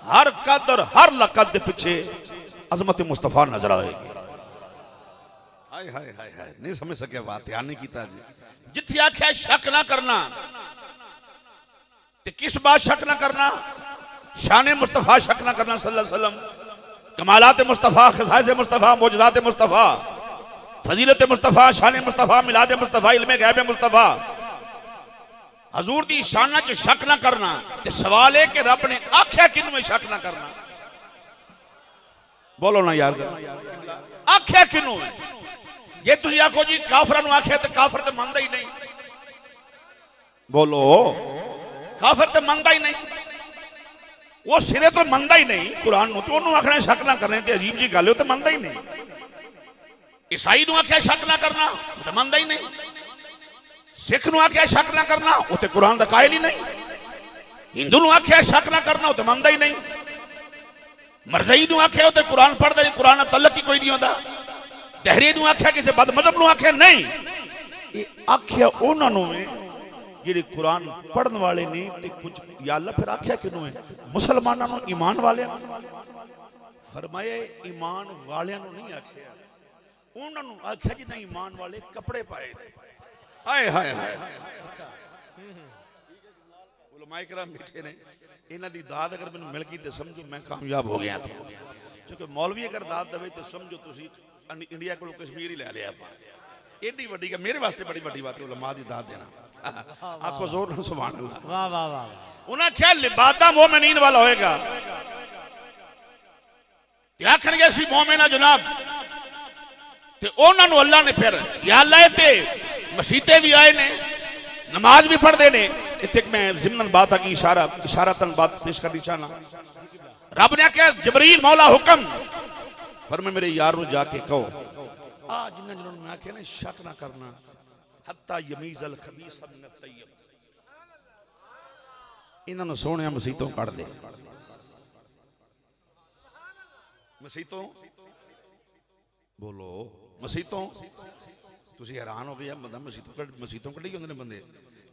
हर कद और हर लकद के पिछे अजमत मुस्तफा नजर आएगी। हाय हाय हाय हाय, नहीं समझ सके बात, ध्यान नहीं किया जी। जिथे आख्या शक ना करना, ते किस बात शक ना करना? शान मुस्तफा शक ना करना सल्लल्लाहु अलैहि वसल्लम, कमालात मुस्तफा, खसाइस मुस्तफा, मौजूदात मुस्तफा, फजीलत मुस्तफा, शान मुस्तफा, मिलाद मुस्तफा, इल्मे गैब मुस्तफा, हजूर दी शान च शक ना करना। ते सवाल है कि रब ने आख्या किनू में शक ना करना? बोलो ना यार, आख्या किनू है? जे तुसी आखो जी काफरां नू आख्या, तो काफर तो मनदा ही नहीं। बोलो, काफर तो मनदा ही नहीं, वो सिरे तो मनदा ही नहीं कुरान नू, तो उन्होंने आखना शक ना करने ते अजीब जी गल है, तो मनदा ही नहीं। ईसाई नू आख्या शक ना करना, तो मनदा ही नहीं। सिख नू आख्या शक ना करना, वो तो कुरान दा कायल ही नहीं। हिंदू नू आख्या शक ना करना, वो तो मनदा ही नहीं। मरजई नू आख्या वो तो कुरान पढ़दा नहीं, कुरान तलक ही कोई नहीं होता। दहरी नू आख्या किसी बद मजहब नू आख्या नहीं, ये आख्या उन्होंने जेडे कुरान पढ़ने वाले नहीं। ते कुछ या अल्लाह फिर आख्या किनू है? मुसलमानों नू, ईमान वाले। फरमाया ईमान वाले नहीं आख्या, उन्होंने आख्या जी नहीं ईमान वाले कपड़े पाए। हाय हाय हाय, उलमाए किराम बैठे ने, इन्हां दी दाद अगर मैनूं मिल गई तो समझो मैं कामयाब हो गया था। क्योंकि मौलवी अगर दाद दे तो समझो तुसी इंडिया को कश्मीर ही ले लिया। एडी वड्डी का मेरे वास्ते बड़ी वड्डी बात है उलमा दी दाद देना। आखो जोर नाल सुभान अल्लाह। वाह वाह वाह। उन्हें क्या लिबादा मोमिनीन वाला होएगा, ते आखणगे असीं मोमिन आ जनाब। ते उन्होंने अल्लाह ने फिर या अल्लाह ते मसीते भी आए ने, नमाज भी पढ़ते ने। इतने मैं जिम्मन बात की इशारतन बात पेश करनी चाहना। रब ने क्या जबरील मौला हुक्म फरमाया मेरे यार को जाके कहो जिन्होंने मैं आख्या ना शक ना करना, हत्ता यमीज़ल खबीस मिन अत-तय्यब, इन्होंने सोने मसीतों कट दे। मसीतों बोलो, मसीतों तुसी हैरान हो गए बंदा मसीतों कढ़ी होंगे बंदे।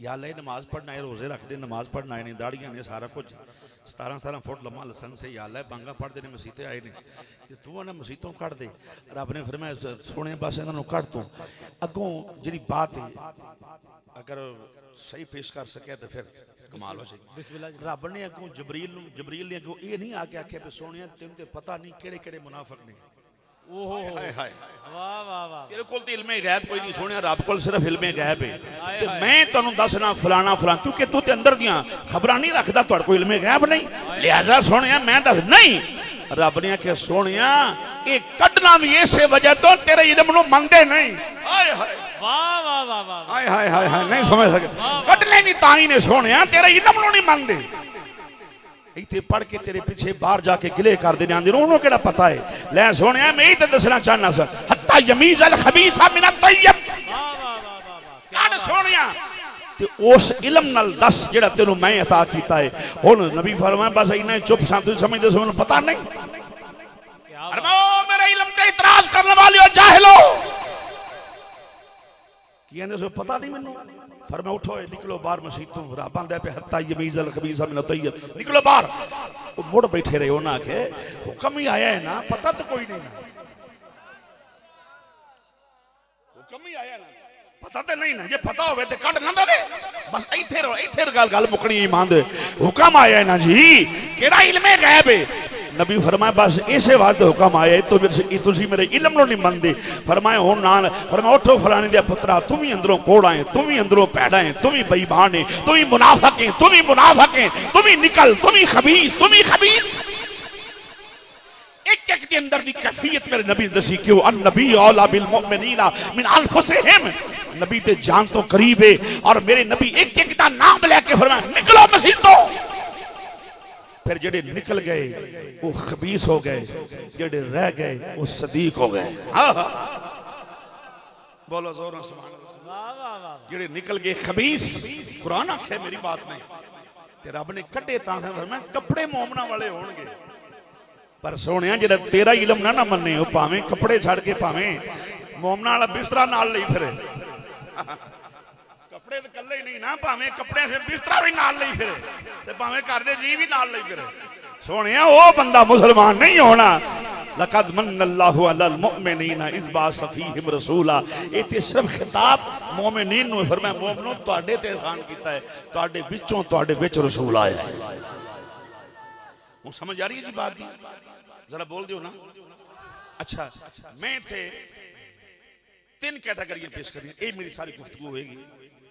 या अल्लाह नमाज पढ़ना है, रोजे रखते, नमाज पढ़ना आए ने, दाड़ियां ने, सारा कुछ 17-17 फुट लम्मा लसन से या अल्लाह बांगा पढ़ते ने, मसीते आए ने, तू ना मसीतों कट दे। रब ने फिर मैं सुने बस इन्होंने कट तू अगों जी बात है अगर सही पेश कर सके तो फिर कमाल हो जाएगी। रब ने अगों जबरील ने अगों ये नहीं आके आख्या भी सोने तेन तो पता नहीं केड़े केड़े मुनाफिक ने। तेरे कोल ते इल्मे गैब कोई नहीं सोने, रब कोल सिर्फ इल्मे गैब है। ते मैं तुहानू दसना फलाना फलाना, क्योंकि तू ते अंदर दियां खबरां नहीं रखदा, तुहाडे कोल इल्मे गैब नहीं, लिहाजा सोने मैं दस नहीं। रब ने आख्या सोने ये कढना भी इसे वजह तो तेरे इल्म नू मनदे नहीं। हाय हाय वाह वाह वाह वाह, हाय हाय हाय हाय, नहीं समझ सके। कढने भी तां ही ने सोने तेरे इल्म नू नहीं मनदे। इतने पढ़ के तेरे पीछे बाहर जाके गिले कर देने आंदे उन्होंने केड़ा पता है। ले सोने मैं यही तो दसना चाहना सर, हत्ता यमीज़ल खबीसा मिन अत-तय्यब। काट सोनिया ते उस इल्म नाल दस जेड़ा तेनू मैं अता कीता है। हुण नबी फरमाया बस इन्हें चुप सा, तुसीं समझदे सो मैनूं पता नहीं। फरमाओ मेरे इल्म ते इतराज करने वाले हो जाहिलो, की कहंदे सो पता नहीं मैनूं। फरमाया उठो निकलो बाहर मसीतों, रब आंदा पे हत्ता यमीज़ल खबीसा मिन अत-तय्यब, निकलो बाहर। वो मुड़ बैठे रहे, उन्हें आखे हुक्म ही आया है ना, पता तो कोई नहीं ना, हुक्म ही आया ना। पता तो नहीं ना, जे पता होवे ते कट ना दे। बस इथे गल मुकनी। ईमान दे हुक्म आया है ना जी, केड़ा इल्मे गैब है। नबी फरमाया बस इसे वास्ते हुक्म आया तो तुसी मेरे इल्म नो नहीं मनदे। फरमाया हुन नाल फरमाया उठो फलाने दे पुत्रा, तुम ही अंदरों कोड़ा है, तुम ही अंदरों पैड़ा है, तुम ही बेईमान है, तुम ही मुनाफिक है, तुम ही मुनाफिक है, तुम ही निकल, तुम ही खबीस, तुम ही खबीस। एक एक के अंदर दी कैफियत मेरे नबी दसी क्यों। अन नबी औला बिल मुमिनीना मिन अनफुसिहिम, नबी ते जान तो करीब है। और मेरे नबी एक एक दा नाम लेके फरमाया निकलो मसीह तो। फिर जेडे निकल गए वो खबीस हो गए, जेडे रह गए वो सदीक हो गए। बोलो जोर से सुभान अल्लाह। जेडे निकल गए खबीस, कुरान आखे मेरी बात नहीं ते रब ने कटे तां फरमाया कपड़े मोमना वाले होणगे। पर सोनिया जेड़ा तेरा इलम ना मन्ने वो भावें कपड़े छड़ के भावें मोमना वाला बिस्तरा नाल लई फिरे। कपड़े तो कल्ले ही नहीं ना, भावें कपड़े से बिस्तरा भी नाल लई फिरे ते भावें घर दे जी भी नाल लई फिरे। सोनिया वो बंदा मुसलमान नहीं होना। लक़द मन्नल्लाहु अलल मुमिनीना इज़ बअस फ़ीहिम रसूला। इत्थे सिर्फ खिताब मोमिनीन नूं फरमाया मोमिनो तुहाडे ते एहसान कीता है, तुहाडे विचों तुहाडे विच रसूल आया है। हूँ समझ आ रही है जी बात दी? जरा बोल दियो ना। अच्छा मैं इत्थे 3 कैटेगरियां पेश करनी, ये मेरी सारी गुफ्तगू होगी।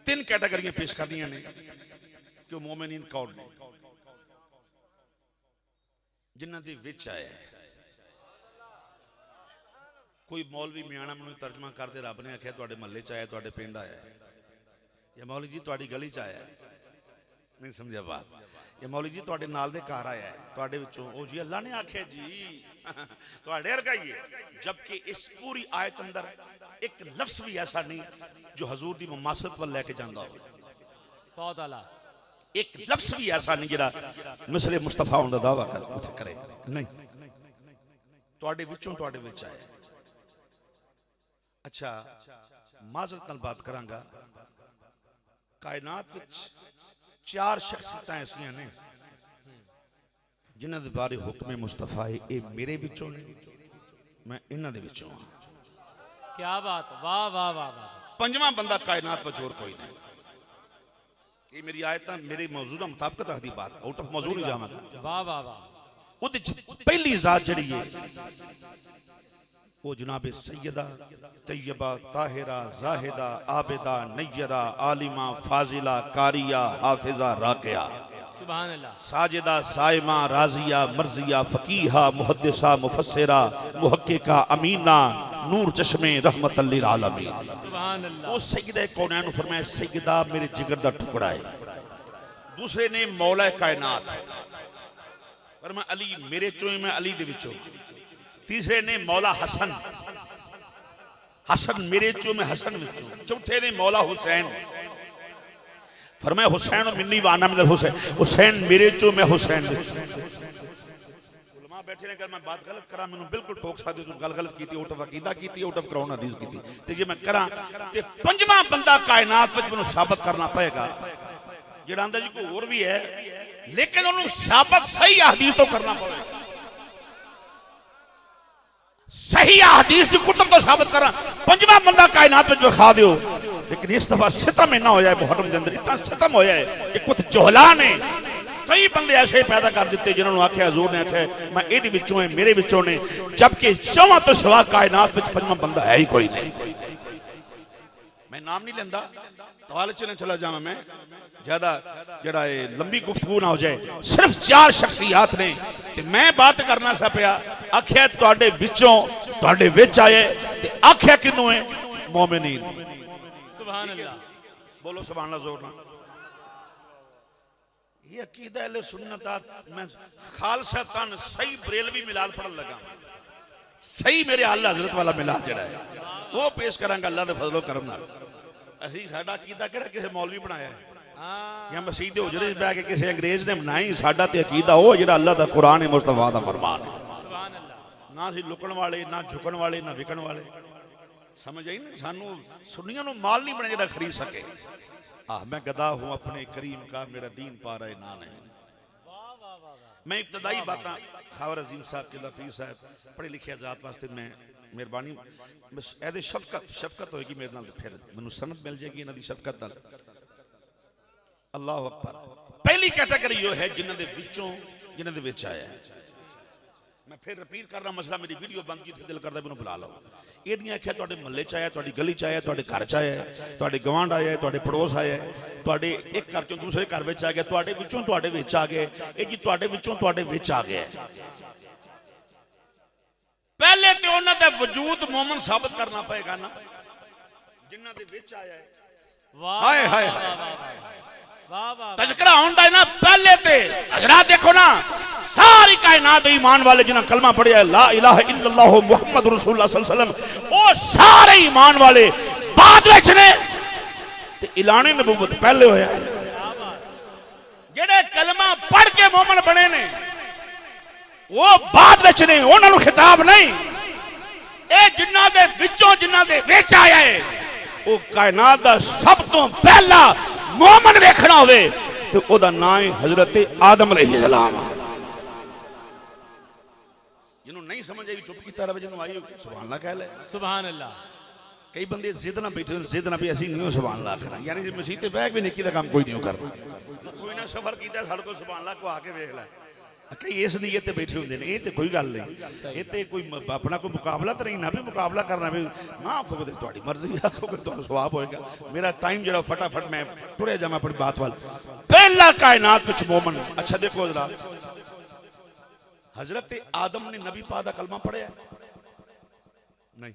3 कैटेगरियां पेश करनियां ने कि मोमिनीन कौन ने, जिन्हां दे विच आया। कोई मौलवी मियाणा मैनूं तर्जमा करदे रब ने आख्या तुहाडे महल्ले च आया, तुहाडे पिंड आया, या मौलवी जी तुहाडी गली च आया। नहीं समझा बात। ये मौलवी जी तुहाडे नाल दे घर आया है, तुहाडे विचों ओ जी अल्लाह ने आख्या जी तुहाडे वर्गा ही है। जबकि इस पूरी आयत अंदर एक लफ्ज भी ऐसा नहीं जो हजूर दी मुमासलत वल लेके जांदा हो। बहुत आला। एक लफ्ज भी ऐसा नहीं जिहड़ा मिसले मुस्तफा होने दा दावा करे। नहीं, तुहाडे विचों तुहाडे विच आया। अच्छा माजरत नाल बात करांगा, कायनात विच 4 शख्सियत ऐसियां ने जिन्हां दे बारे हुक्म मुस्तफा है, ये मेरे विचों ने, मैं इन्हां दे विचों हां। क्या बात, वाह वाह वाह वाह। 5वां बंदा कायनात विच होर कोई नहीं। ये मेरी आयत मेरे मौजूदा मुताबिक दी बात, आउट ऑफ मौजूद नहीं जावांगा। वाह वाह वाह। उहदे पहली जात जिहड़ी है वो जनाबे सैयदा तैयबा ताहिरा जाहिदा आबिदा नय्यरा आलिमा फाजिला कारिया हाफिजा राकिया सुभान अल्लाह साजिदा साइमा राजिया मर्जिया फकीहा मुहद्दिसा मुफस्सिरा मुहक्किका अमीना नूर चश्मे रहमतल लिल आलमीन। सुभान अल्लाह। वो सैयदा कौनैन फरमाया सैयदा मेरे जिगर दा टुकड़ा है। दूसरे ने मौला कायनात फरमाया अली मेरे चों, मैं अली दे विचों। तीसरे ने मौला हसन, हसन मेरे चो, मैं हसन विचों। चौथे ने मौला हुसैन, फरमाया हुसैन मिन्नी वाना मिनल हुसैन, हुसैन मेरे चो, मैं हुसैन विचों। उलमा बैठे ने अगर मैं बात गलत करा मैनू बिल्कुल टोक सकदे हो, गल गलत कीती, आउट ऑफ अकीदा कीती, आउट ऑफ कुरान हदीस कीती। ते जे मैं करा ते 5वां बंदा कायनात विच मैनू साबित करना पएगा जेड़ा आंदा जी कोई होर भी है, लेकिन उन्होंने साबित सही हदीस तो करना पड़ेगा। सही हदीस की कुतुब तो साबित करा। 5वां बंदा कायनात में विखा दियो। लेकिन इस दफा सितम इन्ना होया है मुहर्रम के अंदर, इतना सितम होया है कि कुछ जोहला ने कई बंदे ऐसे पैदा कर दिते जिन्होंने आख्या हजूर ने आख्या मैं इहदे विचों है, मेरे विचों ने, जबकि 4वां तो सिवा कायनात में 5वां बंदा है ही कोई नहीं। मैं नाम नहीं लेंदा, तवाले च चला जावा, मैं ज्यादा जड़ा लंबी गुफ्तगू ना हो जाए। सिर्फ 4 शख्सियात ने ते मैं बात करना सा पिया। आख्या तुहाडे विचों तुहाडे विच आए ते आख्या किनू है? मोमिनीन। सुभान अल्लाह। बोलो सुभान अल्लाह जोर ना। ये अकीदा अहले सुन्नत मैं खालसा तन सही बरेलवी मिलाद पढ़न लगा। सही मेरे आला हजरत वाला मिलाद जड़ा है वो पेश करांगा अल्लाह दे फजलो करम नाल। असी साडा अकीदा किहड़ा किसी मौलवी बनाया है या मसीह दे हुजरे च बैठ के किसी अंग्रेज ने बनाई। साडा ते अकीदा वो जिहड़ा अल्लाह दा कुरान है मुस्तफा दा फरमान है। सुभान अल्लाह। ना सी लुकण वाले, ना झुकण वाले, ना विकण वाले। समझ आई ना? सानू सुन्नियां नू माल नहीं बने जिहड़ा खरीद सके। मैं गदा हूं अपने करीम का, मेरा दीन पा रहे ना नहीं। मैं इब्तदाई बात खावर अजीम साहब के लफीज साहब पढ़े लिखे आजाद वास्ते मैं मेहरबानी बस ऐसे शफकत होगी मेरे नाल फिर मैनू सनद मिल जाएगी इन्हां दी शफकत नाल। अल्लाह अकबर। पहली कैटेगरी वो है जिन्हां दे विचों जिन्हां दे विच आया है। मैं फिर रिपीट कर रहा मसला मेरी वीडियो बंद की दिल करता मैनू बुला लो। ये नहीं आख्या तुहाडे महल्ले च आया तुहाडी गली च आया तुहाडे घर च आया तुहाडे गवांढ आया तुहाडे पड़ोस आया तुहाडे एक घर चों दूसरे घर विच आ गया तुहाडे विचों तुहाडे विच आ गए ये जी तुहाडे विचों तुहाडे विच आ गया। पहले तो उन्हां दा वजूद मोमन साबित करना पएगा ना जिन्हां दे विच आया है। हाय हाय तज़किरा होंदा है ना पहले ते हजरात देखो ना सारी कायनात ईमान वाले जिन्हां कलमा पढ़िया ला इलाहा इल्लल्लाह मुहम्मद रसूलुल्लाह सल्लल्लाहु अलैहि वसल्लम ओ सारे ईमान वाले बाद विच ने ते ऐलान नबूवत पहले होया है। जेड़े कलमा पढ़ के मोमन बने ने वो बाद विच ने उन्हां नूं खिताब नहीं ए जिन्हां दे विचों जिन्हां दे विच आया है वो कायनात दा सब तो पहला मोमन देखना होवे तो ओदा नाम है हजरत आदम अलैहिस्सलाम। जिन्हों नहीं समझ आई चुप की तरह जिन्हों आई सुभान अल्लाह कह ले सुभान अल्लाह। कई बंदे जिद ना बैठे जिद ना भी ऐसी नहीं हो सुभान अल्लाह करना यानी मसीह ते बैठ भी नेकी दा काम कोई नहीं करना कोई ना सफर कीता साडे को सुभान अल्लाह को आके देख ले कई इस नीयत ते बैठे होंदे ने ये ते कोई गल नहीं ये ते कोई अपना कोई मुकाबला तो नहीं ना भी मुकाबला करना भी ना आखोगे तो तुहाडी मर्जी आखोगे तो सवाब होएगा। मेरा टाइम जरा फटाफट मैं टुरे जावां अपनी बात वाल। पहला कायनात विच मोमन अच्छा देखो जरा हजरत आदम ने नबी पाक दा कलमा पढ़िया नहीं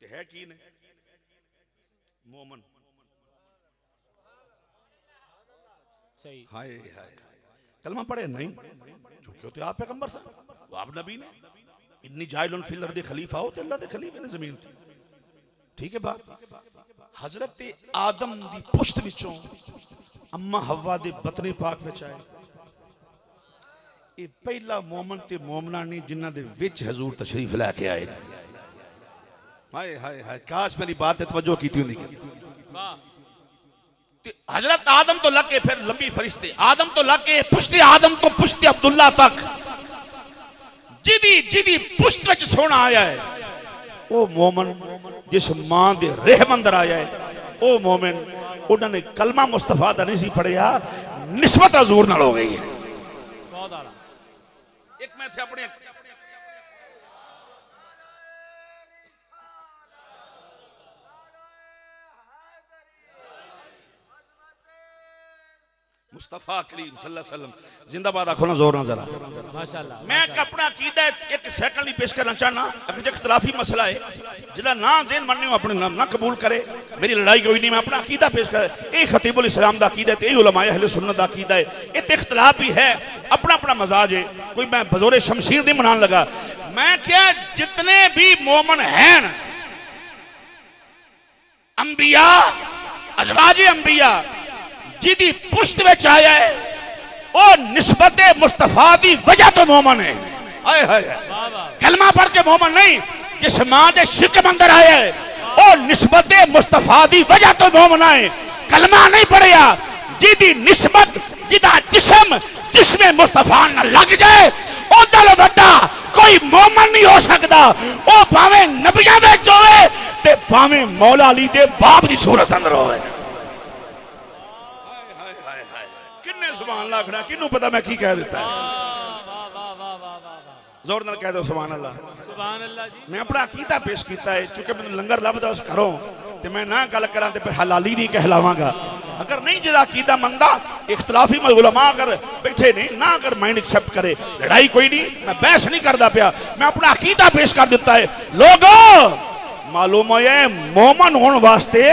ते है की ने मोमन सही हाय हाय कलमा पढ़े नहीं क्योंकि तो आप पैगंबर सा वो आप नबी ने इन्नी जाइलुन फिल अर्द खलीफा हो ते अल्लाह दे खलीफे ने जमीन ते ठीक है बात। हजरत आदम दी पुश्त विचों अम्मा हवा दे बतने पाक विच आए ये पहला मोमन ते मोमना ने जिन्हां दे विच हजूर तशरीफ लेके आए। हाय हाय हाय काश मेरी बात ते तवज्जो कीती हुंदी। वाह हजरत आदम तो लगे फिर लंबी फरिश्ते आदम तो लगे पुश्ते आदम तो पुश्ते अब्दुल्ला तक जिदी जिदी पुश्त विच सोना आया है वो मोमन जिस मां दे रहम अंदर आया है वो मोमिन उन्होंने कलमा मुस्तफा दा नहीं सी पढ़िया निस्बत हजूर नाल हो गई है। बहुत आला एक मैं थे अपने मुस्तफा करीम सल्लल्लाहु अलैहि वसल्लम जिंदाबाद आखो ना जोर ना जरा माशाअल्लाह। मैं अपना अकीदा एक सेकंड ही पेश करना चाहना अगर जो इख्तिलाफी मसला है जिला ना ज़हन मनने अपने नाम ना कबूल करे मेरी लड़ाई कोई नहीं मैं अपना अकीदा पेश कर ये खतीबुल इस्लाम दा अकीदा है ये उलमाए अहले सुन्नत दा अकीदा है ये इख्तिलाफ भी है अपना अपना मजाज है कोई मैं बजोरे शमशीर नहीं मनाने लगा। मैं क्या जितने भी मोमन हैं अंबिया अज़वाज अंबिया जिदी पुश्त विच आया है वो निस्बत मुस्तफा दी वजह तो मोमन है। हाय हाय कलमा पढ़ के मोमन नहीं जिस मां दे शिकम अंदर आया है वो निस्बत मुस्तफा दी वजह तो मोमन है। कलमा नहीं पढ़िया जिदी निस्बत जिदा जिस्म जिसमें मुस्तफा न लग जाए ओदा लो बड़ा कोई मोमन नहीं हो सकता वो भावे नबियां विच होवे ते भावे मौला अली दे बाप दी सूरत अंदर होवे। सुभान अल्लाह खड़ा किन्नू पता मैं की कह देता है जोर नाल कह दो सुभान अल्लाह सुभान अल्लाह जी। मैं अपना अकीदा पेश किया है चूंकि मैं लंगर लभदा उस घरों ते मैं ना गल करां ते हलाली नहीं कहलावांगा अगर नहीं जरा अकीदा मंगदा इख्तिलाफी उलमा अगर बैठे नहीं ना अगर माइंड एक्सेप्ट करे लड़ाई कोई नहीं मैं बहस नहीं करदा पिया मैं अपना अकीदा पेश कर देता है। लोगों मालूम है मोमन होने वास्ते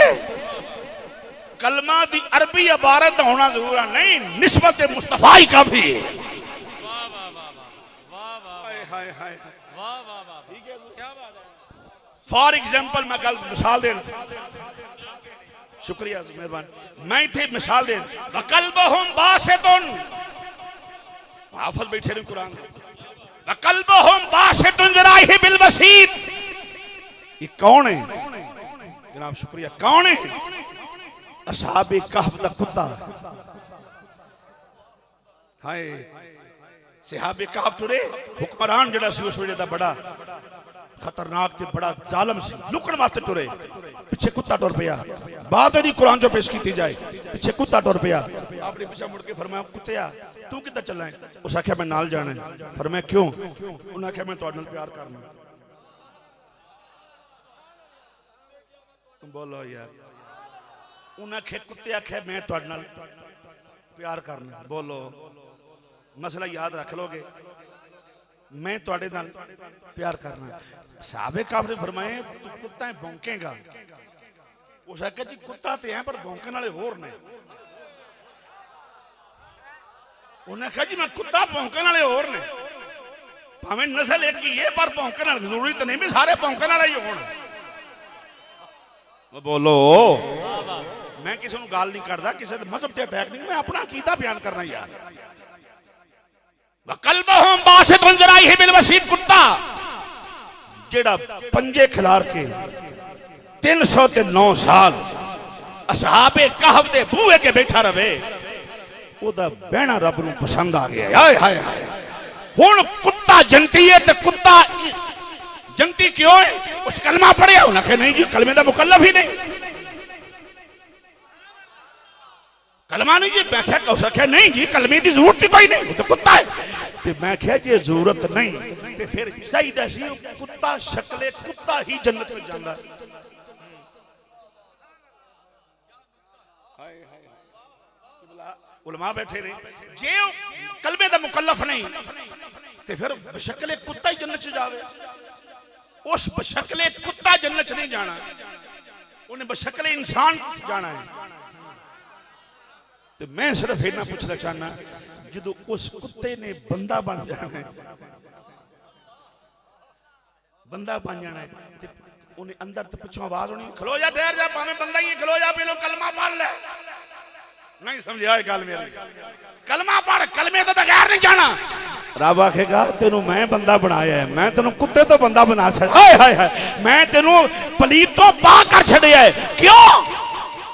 कलमा दी अरबी इबारत होना जरूर नहीं निस्बत मुस्तफा ही काफी है। फॉर एग्जाम्पल मैं कल मिसाल दें शुक्रिया मेहरबान मैं थे मिसाल दें वकल्बहुम बासितुन हाफिज बैठे हैं कुरान वकल्बहुम बासितुन जराइहि बिल वसीत ये कौन है जनाब शुक्रिया कौन है असहाबे कहफ दा कुत्ता हाय सहाबे कहफ टुरे हुक्मरान जिहड़ा सी उस वेले दा बड़ा खतरनाक ते बड़ा जालम सी लुकण वास्ते टुरे पिछे कुत्ता टुर पिया बात नहीं कुरान जो पेश की जाए पिछे कुत्ता टुर पिया आपने पीछे मुड़ के फरमाया कुत्तिया तू किधर चलना है उस आख्या मैं नाल जाना है फरमाया क्यों उन्हें आख्या मैं तुहाडे नाल प्यार करना बोलो यार उन्हें आख्या कुत्ते आख्या मैं तुहाडे नाल प्यार करना बोलो मसला याद रख लोगे मैं तुहाडे नाल प्यार करना सहाबे काफ ने फरमाए तू कुत्ता भौंकेगा उस आख्या जी कुत्ता तो है पर भौंकने वाले होर ने उन्हें कहा जी मैं कुत्ता भौंकने वाले होर ने भावें नस्ल एक ही है पर भौंकने वाले जरूरी तो नहीं भी सारे भौंकने वाले ही होण बोलो मैं किसी को गाल नहीं करता किसी मजहब से अटैक नहीं मैं अपना अकीदा बयान करना यार वकल्बहुम बासितुन ज़राइहि बिल वसीद कुत्ता जेड़ा पंजे खिलार के 309 साल असहाबे कहफ दे बूहे के बैठा रहे ओदा बहना रब नूं पसंद आ गया हाय हाय हाय हुण कुत्ता जनती है ते कुत्ता जनती क्यों है उस कलमा पढ़िया उन्हें नहीं जी कलमे दा मुकल्लफ ही नहीं कलमा नहीं जी मैं क्या नहीं जी कलमे की जरूरत ही कोई नहीं तो कुत्ता है ते मैं क्या जी जरूरत नहीं ते फिर चाहिए सी कुत्ता शक्ले कुत्ता ही जन्नत में जांदा उलमा बैठे ने जे कलमे दा मुकल्लफ नहीं ते फिर बशक्ले कुत्ता ही जन्नत च जावे उस बशक्ले कुत्ता जन्नत च नहीं जाना उन्हें बशक्ले इंसान जाना है तो मैं सिर्फ इतना पूछना चाहना जो उस कुत्ते ने बंदा बन जाना है बंदा बन जाना है तो उन्हें अंदर तो पिछों आवाज होनी खलो जा ठहर जा भावे बंदा ही खलो जा पहले कलमा पढ़ ले नहीं समझा गल मेरी कलमा पढ़ कलमे तो बगैर नहीं जाना रब आखेगा तेनू मैं बंदा बनाया है मैं तेनू कुत्ते तो बंदा बना छड़ हाय हाय हाय मैं तेनू पलीत तो पा कर छड़िया है क्यों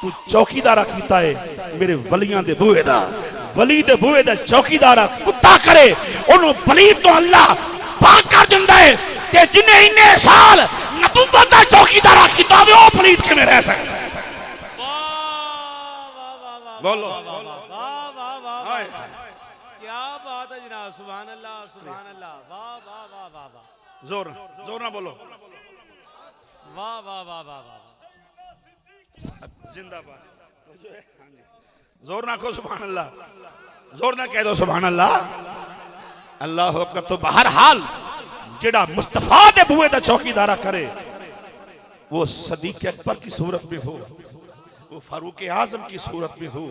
तू चौकीदारा कीता है मेरे वलियां दे बूहे दा वली दे बूहे दा चौकीदारा कुत्ता करे ओनू पलीत तो अल्लाह पाक कर दिंदा है ते जिन्ने इन्ने साल नबुव्वत दा चौकीदारा कीता वे ओ पलीत किवें रह सकदा बोलो वाह वाह वाह क्या बात है जनाब सुभान अल्लाह वाह वाह वाह वाह वाह जोर जोर ना बोलो वाह वाह वाह वाह वाह जिंदाबाद जोर ना कहो सुभान अल्लाह जोर ना कह दो सुभान अल्लाह अल्लाह अकबर तो बहरहाल जेड़ा मुस्तफा दे बूहे दा चौकीदारा करे वो सदीक अकबर की सूरत में हो वो फारूक आजम की सूरत में हो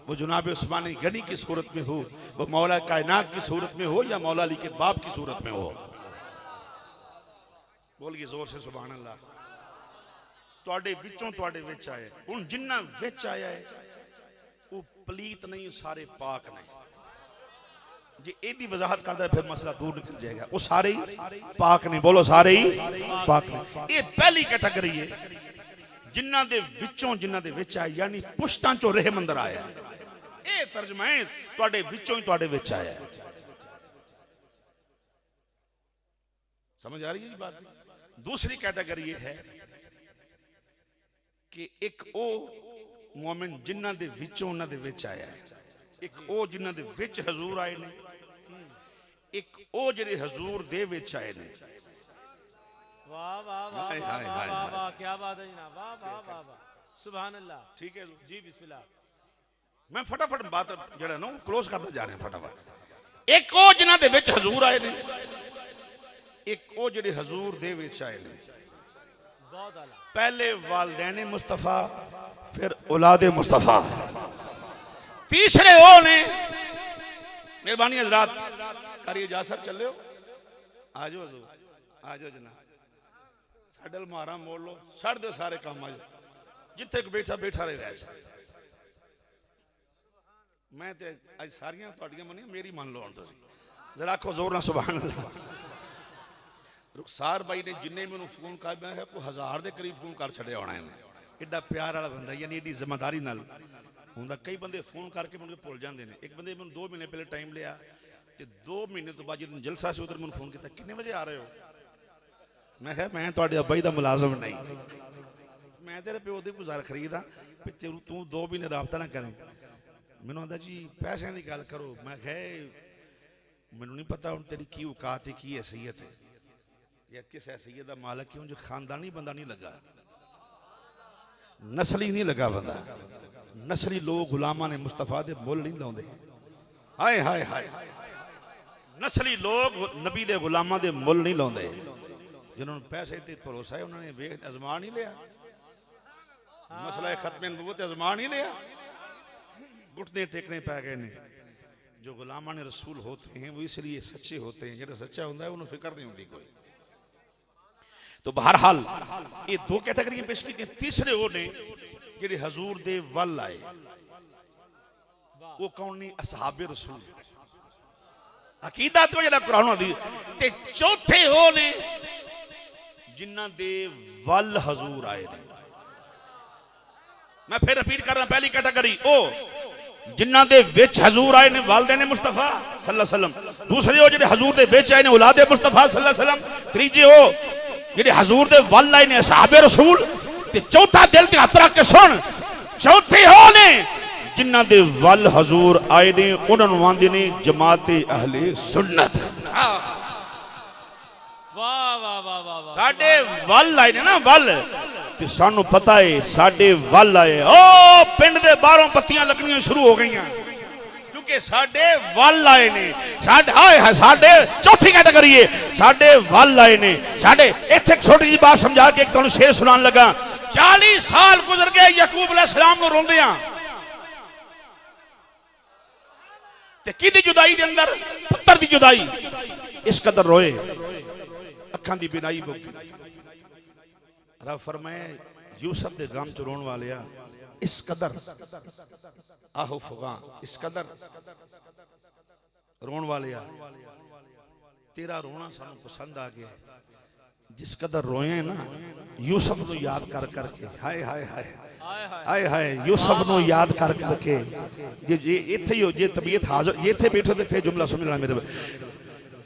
वो जुनाब उस्मान गनी की सूरत में हो वो मौला कायनात की सूरत में हो या मौला अली के बाप की सूरत में हो बोलिए जोर से सुभान अल्लाह तुहाडे विचों तुहाडे विच आए हुण जिन्ना विच आया है वो पलीत नहीं सारे पाक नहीं जे एदी वजाहत करदा फिर मसला दूर निकल जाएगा वो सारे ही पाक नहीं बोलो सारे ही पाक नहीं ये पहली कैटेगरी है जिन्ना दे विचों जिन्ना दे विच आया यानी पुश्तां चों रहम अंदर आया ये तर्जमा है तुहाडे विचों ही तुहाडे विच आया समझ आ रही है जी बात दूसरी कैटेगरी ये है कि एक ओ मोमिन जिन्ना दे विचों उन्हां दे विच आया एक ओ जिन्ना दे विच हजूर आए ने एक ओ जेड़े हजूर दे विच आए ने वाह वाह वाह वाह वाह वाह क्या बात है जनाब वाह वाह वाह वाह सुभान अल्लाह ठीक है जी बिस्मिल्लाह मैं फटाफट बात जड़ा ना क्लोज करते जा रहे हैं फटाफट एक ओ जिन्हां दे विच हजूर आए ने एक ओ जेड़े हजूर दे विच आए ने बहुत आला पहले वालिदैन मुस्तफा फिर औलादे मुस्तफा तीसरे ओ ने मेहरबानी हजरात करिए जा सब चले हो आ जाओ हजूर आ जाओ जनाब साडल मारा मोड़ लो छड़ दो सारे काम आ जाओ जिथे बैठा बैठा रहे मैं ते आज सारियां तुहाडियां मनी मेरी मान लो तुसी जरा आखो जोर ना सुभान अल्लाह रुखसार भाई ने जिन्ने मैनू फोन कर मैं कोई 1000 के करीब फोन कर छड़े होना है एडा प्यार वाला बंदा यानी एडी जिम्मेदारी नाल हुंदा कई बंदे फोन करके मुझे भुल जाते हैं एक बंदे मैंने 2 महीने पहले टाइम लिया ते 2 महीने तो बाद जो जलसा से उधर मैंने फोन किया कितने बजे आ रहे हो मैं कहा मैं तुहाडे अब्बा जी दा मुलाजम नहीं मैं तेरे प्यो दी गुजार खरीद हाँ तू 2 महीने राबता ना करें मैनू आंदा जी पैसों की गल करो मैं कहा मैनू नहीं पता हुण तेरी की औकात है की हैसीयत है या किस हैसीयत का मालक क्यों जो खानदानी बंदा नहीं लगा नस्ली नहीं लगा बंदा नस्ली लोग गुलामा ने मुस्तफा दे मुल नहीं लाउंदे हाय हाय हाय नस्ली लोग नबी दे गुलामा दे मुल नहीं लाउंदे जिन्होंने पैसे ते भरोसा है उन्होंने वेख अजमा नहीं लिया मसला खत्म नबूवत अजमा नहीं लिया घुटने टेकने पै गए ने जो गुलामा ने रसूल होते हैं वो इसलिए सच्चे होते हैं जो सच्चा होता है उन्हें फिक्र नहीं होती कोई तो बहरहाल ये 2 कैटेगरी पेश की तीसरे वो ने जेडे हजूर दे वल आए वो कौन नहीं असहाबे रसूल अकीदा तो जेड़ा कुरान दी ते चौथे हो ने जिन्हां दे वल हजूर आए ने मैं फिर रिपीट कर रहा पहली कैटेगरी ओ जिन्हां दे विच हजूर आए ने वालदैन मुस्तफा सल्लल्लाहु अलैहि वसल्लम दूसरे हो जेडे हजूर दे विच आए ने औलाद मुस्तफा सल्लल्लाहु अलैहि वसल्लम तीजे हो जेडे हजूर दे वल आए ने असहाबे रसूल ते चौथा दिल ते हथ रख के सुन चौथे हो ने जिन्हां दे वल हजूर आए ने उन्हां नूं आंदे ने जमात अहले सुन्नत वाह वाह वाह वाह साडे वल आए ने ना वल ते सानू पता है साडे वल आए ओ पिंड दे बाहरों पत्तियां लगनियां शुरू हो गई क्योंकि साडे वल आए ने साडे हाय हाय साडे चौथी कैटेगरी है साडे वल आए ने साडे इत्थे छोटी जी बात समझा के एक तुहानू शेर सुनान लगा 40 साल गुजर गए याकूब अलैहिस्सलाम नूं रोंदियां ते किदी जुदाई दे अंदर पुत्तर दी जुदाई इस कदर रोए अखां दी बिनाई मुक्की रब फरमाए यूसुफ दे गम च रोण वालिया इस कदर आहो फुगा इस कदर रोण वालिया तेरा रोना सानू पसंद आ गया जिस कदर रोए ना यूसुफ नूं याद कर करके हाय हाय हाय हाय हाय यूसुफ नूं याद कर करके ये इत्थे ही हो जे तबीयत हाजर ये इत्थे बैठो ते फिर जुमला सुन लेना मेरे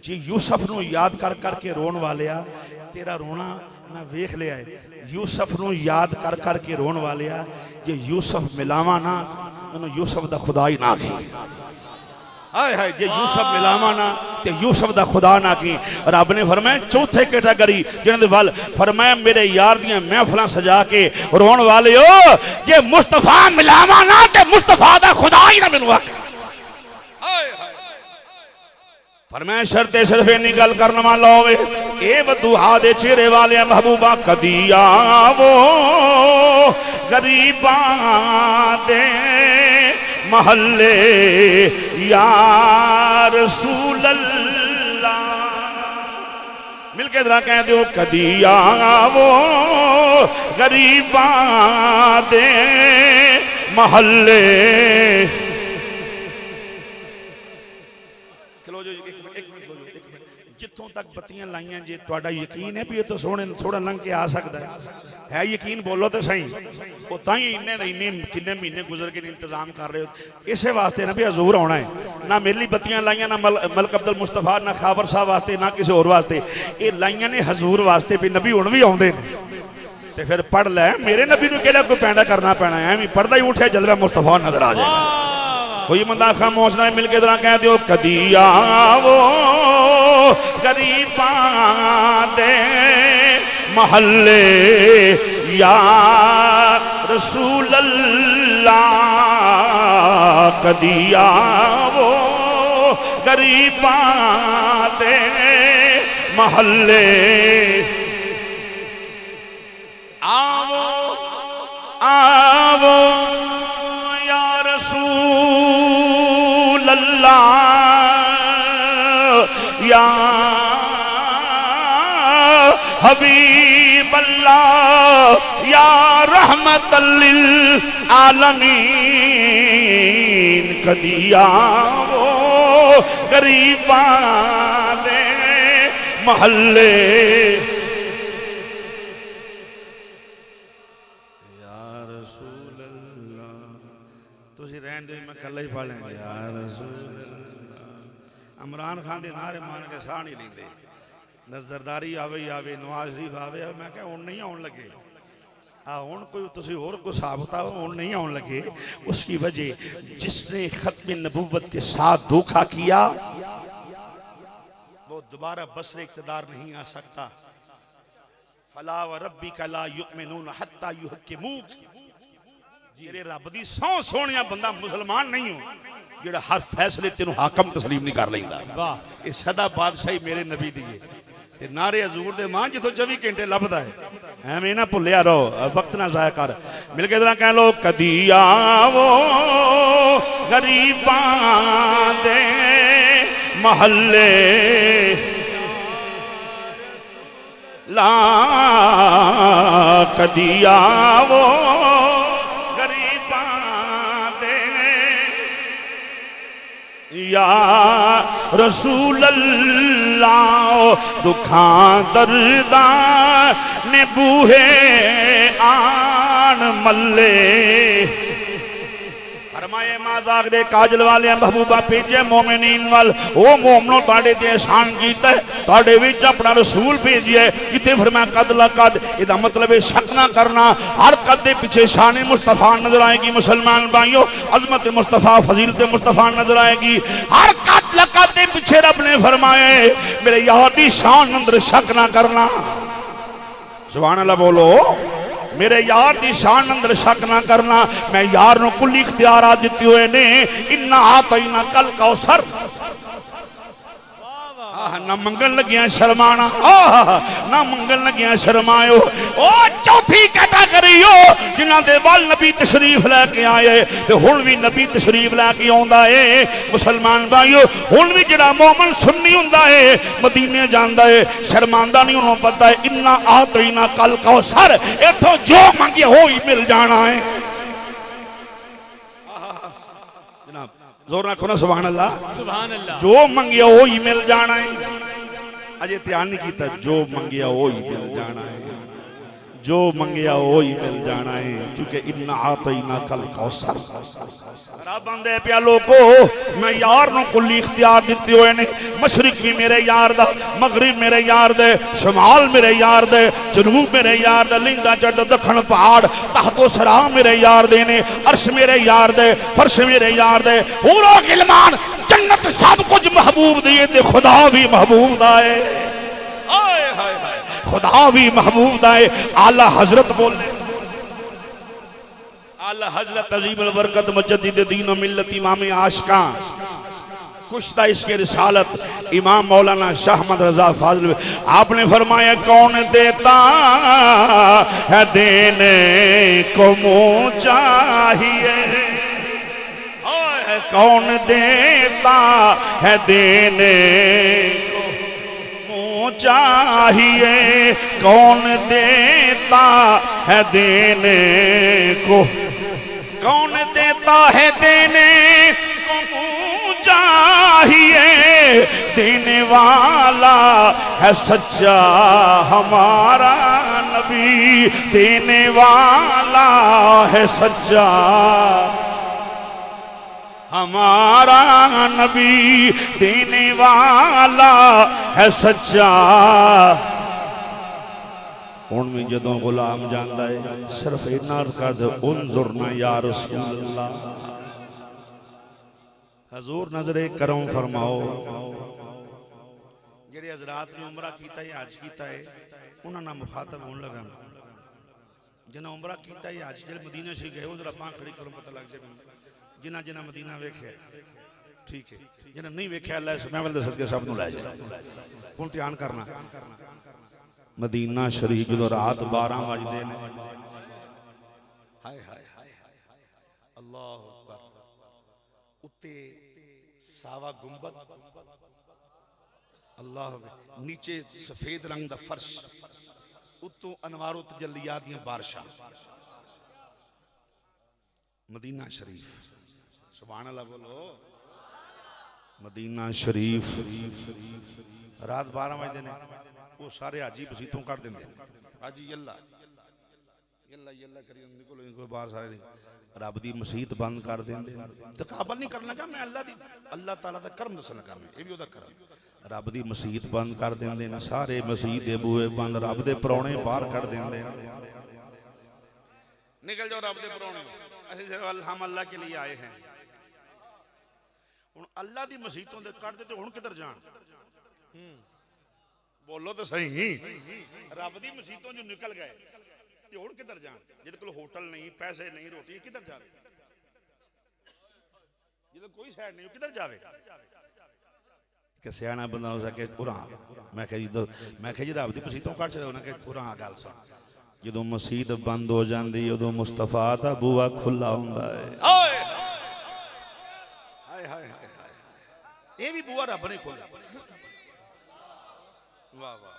जी यूसुफ नूं याद कर करके रोण वालिया तेरा रोना मैं वेख लिया है यूसुफ नूं याद कर करके रोण वालिया जे यूसुफ मिलावा ना मैनूं यूसुफ दा खुदा ही ना की हाय हाय जे यूसुफ मिलावा ना ते यूसुफ दा खुदा ना की रब ने फरमाया चौथे कैटेगरी जिन्हां दे वल फरमाया मेरे यार दियां महफिलां सजा के रोण वालियो जे मुस्तफा मिलावा ना ते मुस्तफा दा खुदा ही ना मैनूं आखे हाय हाय फरमाया शर्ते सिर्फ इन्नी गल करन वाला होवे ए वदुहा दे चेहरे वाले महबूबा कदी आवो गरीबां दे महल्ले या रसूल अल्लाह मिलके जरा कह दो कदी आवो गरीबां दे महल्ले जितों तक बत्तियां लाइया जे तुहाडा यकीन है भी ये तो सोने थोड़ा लंघ के आ सकता है यकीन बोलो तो सही वो ताई इन्ने किन्ने महीने गुजर के इंतजाम कर रहे हो इसे वास्ते ना भी हजूर आना है ना मेरे लिए बत्तियां लाइया ना मलक अब्दुल मुस्तफा ना खाबर साहब वास्ते ना किसी होर वास्ते ये लाइया ने हजूर वास्ते भी नबी हुण भी आउंदे ने ते फिर पढ़ लै मेरे नबी नूं केड़ा कोई पैंडा करना पैना है पढ़दा ही उठे जलवा मुस्तफा नजर आ जाए कोई बंदा खामोश ना मिल के जरा कह दो कदी आवो गरीबां दे महल्ले या रसूल अल्लाह कदी आवो गरीबां दे महल्ले आवो आवो या रसूल अल्लाह या हबीब अल्लाह या रहमतल लिल आलमीन कदी आवो गरीबां दे महल्ले या रसूल अल्लाह तुसी रहन दे मैं कल्ला ही पढ़ लेंगे या रसूल इमरान खान के नारे मान के साह नहीं लेंदे, नजरदारी आवे ही आवे, नवाज शरीफ आवे, मैं क्या हुण नहीं आउण लगे, हुण कोई तुसीं होर कोई हिसाब बताओ, हुण नहीं आउण लगे। उसकी वजह जिसने खत्म नबुव्वत के साथ धोखा किया वो दोबारा बसरे इक़्तिदार नहीं आ सकता। फला व रब्बिका ला युमिनून हत्ता युहक्किमूक, तेरे रब दी सौं सोहणिया बंदा मुसलमान नहीं हो जेड़ा हर फैसले तेनू हाकम तस्लीम नहीं कर लैंदा। वाह, ये सदा बादशाही मेरे नबी दी है ते नारे हजूर दे मां जिथों 24 घंटे लभदा है। एवें ना भुलिया रहो, वक्त ना जाया कर। मिल के जरा कह लो, कदी आवो गरीबां दे महल्ले ला, कदी आवो या रसूल अल्लाह, दुखां दर्दां ने बूहे आन मल्ले। फरमाए माज़ाक दे काजल वाले महबूबा भेजे मोमिनीन वाल, ओ मोमनो ताड़े ते एहसान कीता, ताड़े विच अपना रसूल भेजिए। किते फरमाया कद लकद, इहदा मतलब है शक ना करना, हर कद दे पीछे शान मुस्तफा नजर आएगी। मुसलमान भाइयों, अजमत मुस्तफा, फजीलत मुस्तफा नजर आएगी। हर कद लकद दे पीछे रब ने फरमाए मेरे यार दी शान अंदर शक ना करना। सुभान अल्लाह बोलो, मेरे यार की शान अंदर शक ना करना। मैं यार नूं कुल इख्तियारात दिते हुए ने, इन्ना आतईना कल कौसर, ना मंगन लगिया शर्माना, ना मंगन लगिया शर्मायो। ओ चौथी कैटेगरी हो जिन्हां दे वल नबी तशरीफ लैके आए ते हुण भी नबी तशरीफ लैके आउंदा है। मुसलमान भाइयों, हुण भी जिहड़ा मोमन सुन्नी हुंदा है मदीने जांदा है, शर्मांदा नहीं, उन्होंने पता है इन्ना आतईना कल कौसर, इथों जो मंगे हो ही मिल जाना है। जोर रखो ना, सुभान अल्लाह, सुभान अल्लाह। जो मंगिया वो ही मिल जाना है। अजे ध्यान नहीं किया, जो मंगिया वो ही मिल जाना है, जो मंगिया वो ही मिल जाना है, क्योंकि इन्ना आतईना कल कौसर। रब बंदे प्या लोगो, मैं यार नूं कुल इख्तियार दिते हुए ने। मशरिक भी मेरे यार दा, मगरिब मेरे यार दे, शमाल मेरे यार दे, जनूब मेरे यार दे, लिंगा चढ़ दखन पहाड़ तहतो सरा मेरे यार दे ने, अर्श मेरे यार दे, फर्श मेरे यार दे, पूरा गिलमान जन्नत सब कुछ महबूब दिए ते खुदा भी महबूब दा है। खुदा भी महबूब दा है। आला हजरत बोले, आला हजरत अजीम बरकत मुजद्दिद दीन व मिल्लत इमाम आशिकां कुश्ता इसके रिसालत इमाम मौलाना शाह अहमद रजा फाजिल, आपने फरमाया कौन देता है देने को मुँह चाहिए, कौन देता है देने को मुँह चाहिए, कौन देता है देने को, कौन देता है देने को मुँह चाहिए, देने वाला है सच्चा हमारा नबी, देने वाला है सच्चा हमारा नबी, देने वाला है सच्चा। हुण भी जदों गुलाम जांदा है सिर्फ इन्ना कर दे, उन्जुरना या रसूल अल्लाह, हजूर नजरे करम फरमाओ। जेड़े हजरात ने उमरा कीता है, हज कीता है, उन्हां नाल मुखातब होण लगा। जिन्हां उमरा कीता है, हज जेड़े मदीना शरीफ गए, जरा बांह खड़ी करो पता लग जाए। जिन्हां जिन्हां मदीना वेख्या ठीक है, जिन्हां नहीं वेख्या अल्लाह इस महफिल दे सदके सब नूं लै जाए। हुण ध्यान करना, मदीना शरीफ जो रात 12 बजते हैं, हाय हाय हाय अल्लाह अकबर, उत्ते सावा गुंबद, अल्लाह नीचे सफेद रंग दा फर्श, उत्तों अनवारो तजल्लियात दी बारिशां। मदीना शरीफ, सुभान अल्लाह बोलो। मदीना शरीफ रात 12 बजते हैं, वो सारे हाजी बसीतों कर देंगे। हाजी अल्लाह यल्ला यल्ला करी निकलो कोई बाहर सारे रब दी मसीत बंद कर देंदे तकाबल नहीं करना लगा मैं अल्लाह ताला दा करम दसन लगा मैं ये भी ओदा करम रब दी मसीत बंद कर देंदे ने सारे मसीत दे बूहे बंद रब दे परौणे बाहर कर देंदे निकल जाओ रब दे परौणे ਅਸੀਂ हम अल्लाह के लिए आए हैं हुण अल्लाह दी मसीतों दे कट दे ते हुण किधर जाण बोलो तो सही रब दी मसीतों जो निकल गए ते हुण किधर जाण जिहदे कोल होटल नहीं पैसे नहीं रोटी किधर जावे जिहदे कोई साइड नहीं किधर जावे कि सियाना बंदा हो सके पूरा मैं कह जी रब दी मसीतों कट छड़ो ना कि पूरा गल सुन जो मसीत बंद हो जाती उदो मुस्तफा दा बूआ खुला हुंदा है हाय हाय हाय ये भी बूआ रब ने खोला वाह वाह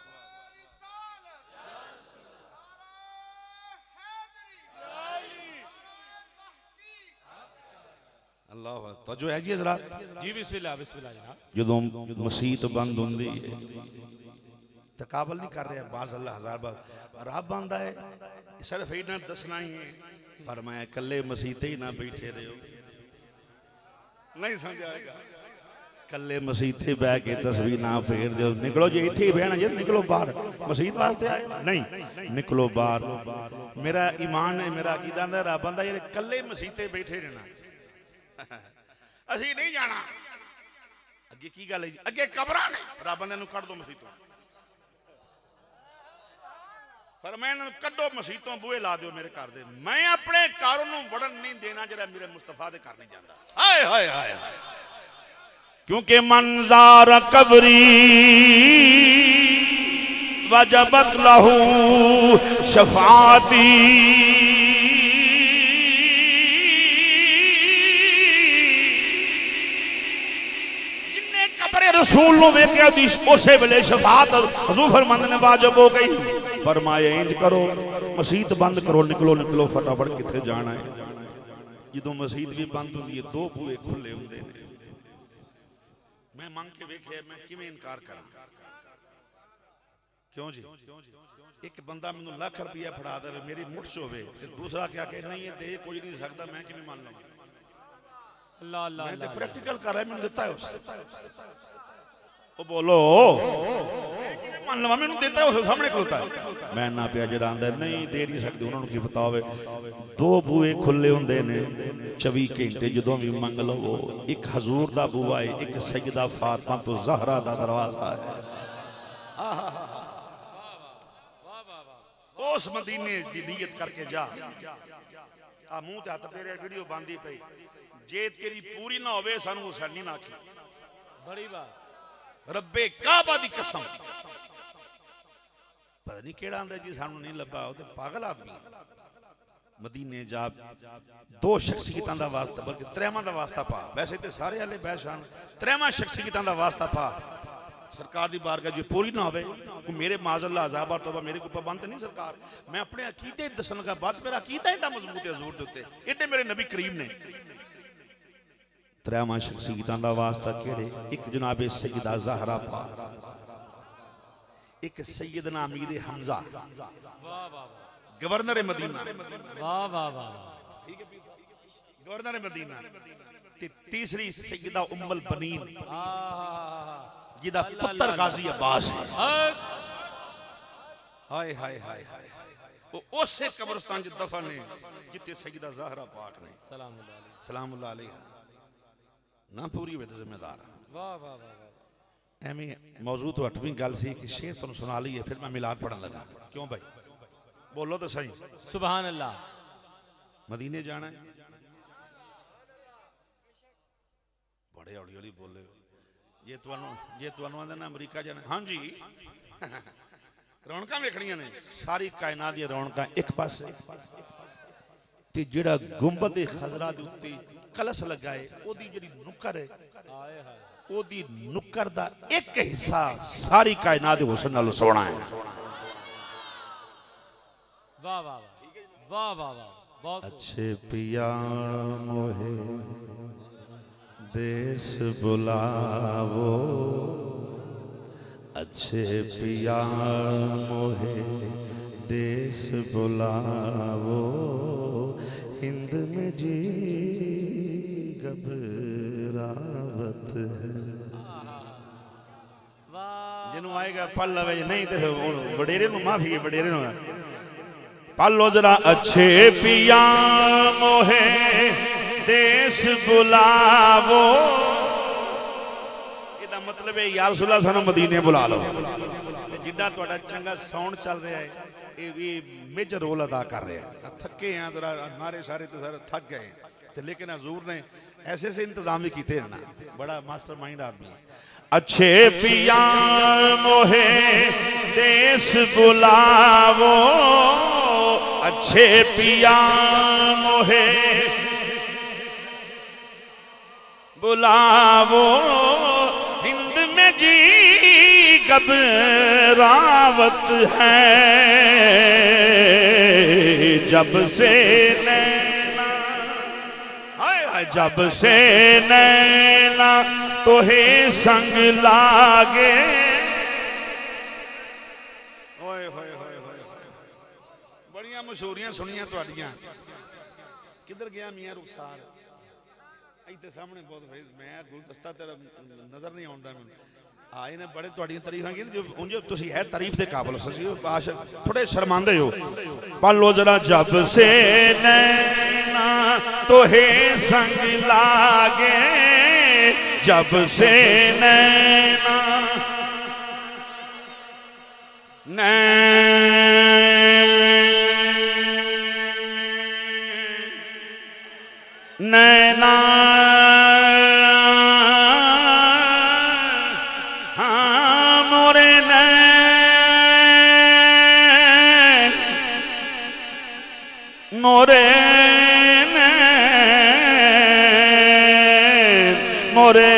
अल्लाह तो जो है जी हज़रात जी बिस्मिल्लाह बिस्मिल्लाह जनाब जो मसीत बंद होंदी है तकाबल नहीं कर रहे बास अल्लाह हजार बार रब आंदा है सिर्फ इतना दसना ही है फरमाया कल्ले मसीते ही ना बैठे रहो नहीं समझ आएगा कल्ले मसीते बह के तस्वीर ना फेर दो निकलो जी इत्थे ही बहना जी निकलो बाहर मसीत वास्ते आए नहीं निकलो बाहर मेरा ईमान है मेरा अकीदा है रब आंदा ये कल्ले मसीते बैठे रहना असी नहीं जाना अगे की गल है अगे कब्रां ने रब ने कट दो मसीतों फरमाया कड्डो मसीतों बूहे ला दो मेरे घर दे मैं अपने कारों नूं वड़न नहीं देना जरा मेरे मुस्तफा दे घर नहीं जाता हाय हाय हाय क्योंकि मंजार कबरी वजबत लहू शफाती जिन्ने कब्र रसूल नूं वेख्या दी उसे वेले शफात हुजूर फरमांदे ने वाजिब हो गई फरमाया इंज करो मसीत बंद करो निकलो निकलो फटाफट किथे जाना है जो मसीत भी बंद होंदी है दो बूहे खुले होंदे ने मैं मंग के वेखे मैं किवें इनकार करा क्यों जी एक बंदा मैनूं लाख रुपया फड़ा दे मेरी मुठ्ठ होवे ते दूसरा क्या कहे नहीं ये दे कोई नहीं सकता मैं किवें मान लवां अल्लाह अल्लाह मैं तो प्रैक्टिकल कर रहा मैंने दिता है उसे ओ बोलो मान लवा मैंने देता है उसे सामने खलोता है मैं ना पिया जड़ा आंदा नहीं दे नहीं सकते उन्होंने की पता होवे दो बूहे खुले हुंदे ने 24 घंटे जदों भी मंग लवो एक हजूर दा बूहा है एक सैयदा फातिमा तो ज़हरा दा दरवाजा है उस मदीने दी नियत करके जा आ मुंह ते हाथ फेरे वीडियो बांधी पई जे तेरी पूरी ना होवे सानू साडी ना आखी बड़ी बात रब्बे काबा दी कसम पता नहीं केड़ा आंदा जी सानू नहीं लभा ओ ते पागल आदमी मदीने जा दो शख्सियतां दा वास्ता बल्कि त्रेवां दा वास्ता पा वैसे ते सारे वाले बैशान त्रेवां शख्सियतां दा वास्ता पा सरकार दी बारगाह जो पूरी ना होवे को मेरे माज़अल्लाह अज़ाब और तौबा मेरे को पाबंद नहीं सरकार मैं अपने अकीदे दसन लगा बात मेरा अकीदा एडा मजबूत है हुजूर दे उत्ते एडे मेरे नबी करीम ने त्रेवां शख्सियतां दा वास्ता केड़े एक जनाबे सैयदा ज़हरा पा एक सैयदना अमीर हमजा वाह वाह गवर्नर मदीना वाह वाह वाह ठीक है गवर्नर मदीना ते तीसरी सैयदा उम्मुल बनीन जिदा पुत्र गाजी अब्बास है हाय हाय हाय हाय वो उसे कब्रिस्तान च दफन ने जिते सैयदा ज़हरा पाक ने सलामुल्लाह अलैहा ना पूरी वे जिम्मेदार वाह वाह वाह एवें मौजू तो 8वीं गल सी कि शेर तुम सुना ली है फिर मैं मिलाद पढ़न लगा क्यों भाई बोलो तो सही सुभान अल्लाह मदीने जाना है बड़े हौली हौली बोले जे तुहानू आंदे ना अमरीका जाना हाँ जी रौनकां वेखणियां ने सारी कायनात दी रौनकां एक पासे ते जेड़ा गुंबद खजरा दे उत्ते कलश लगा है ओदी जेड़ी नुक्कर है ओदी नुक्कर दा एक हिस्सा सारी कायनात दे हुस्न नाल सोना है वाह वाह वाह वाह वाह बहुत अच्छे पिया मोहे देश बुलावो अच्छे पिया मोहे देश बुलावो, हिंद में जी घबरावत है। जिन्हों आएगा पढ़ लवे, नहीं तो वडेरे नु माफी है, वडेरे नु पढ़ लो जरा। अच्छे पिया मोहे देश बुलावो, ਇਹਦਾ मतलब है यार रसूल सानू मदीने बुला लो। जिड्डा तुहाडा चंगा साउंड चल रहा है, ये मेजर रोल अदा कर रहे हैं। थके हैं जरा, नारे सारे तो सारे थक गए, लेकिन हजूर ने ऐसे ऐसे इंतजाम भी किए हैं ना, बड़ा मास्टर माइंड आदमी है। अच्छे पिया मोहे देश बुलावो, अच्छे पिया मोहे बुलावो, हिंद में जी घबरावत है। जब से नैना, जब से नैना तोहे संग लागे, ओए होए होए होए, बड़ियां मशहूरियां सुनियां तुहाडियां। किधर गया मियां रुखसार? इतने सामने बहुत फेस, मैं गुलदस्ता तेरा नजर नहीं आता मैं आए ने। बड़े तुहाडियां तारीफां की जो उंज तुसी है तारीफ दे काबिल ससी, थोड़े शर्मांदे हो। पढ़ लो जरा। जब से नैना तोहे संग लागे, जब से नैना नैना हाँ मोरे नैन, मोरे नैन, मोरे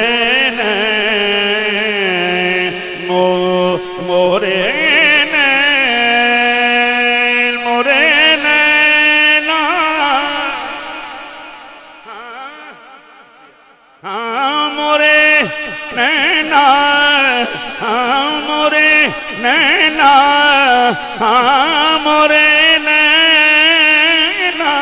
नैन, मोरे नैन, मोरे नैना हाँ मोरे नैना, हाँ मोरे नैना, हाँ मोरे नैना।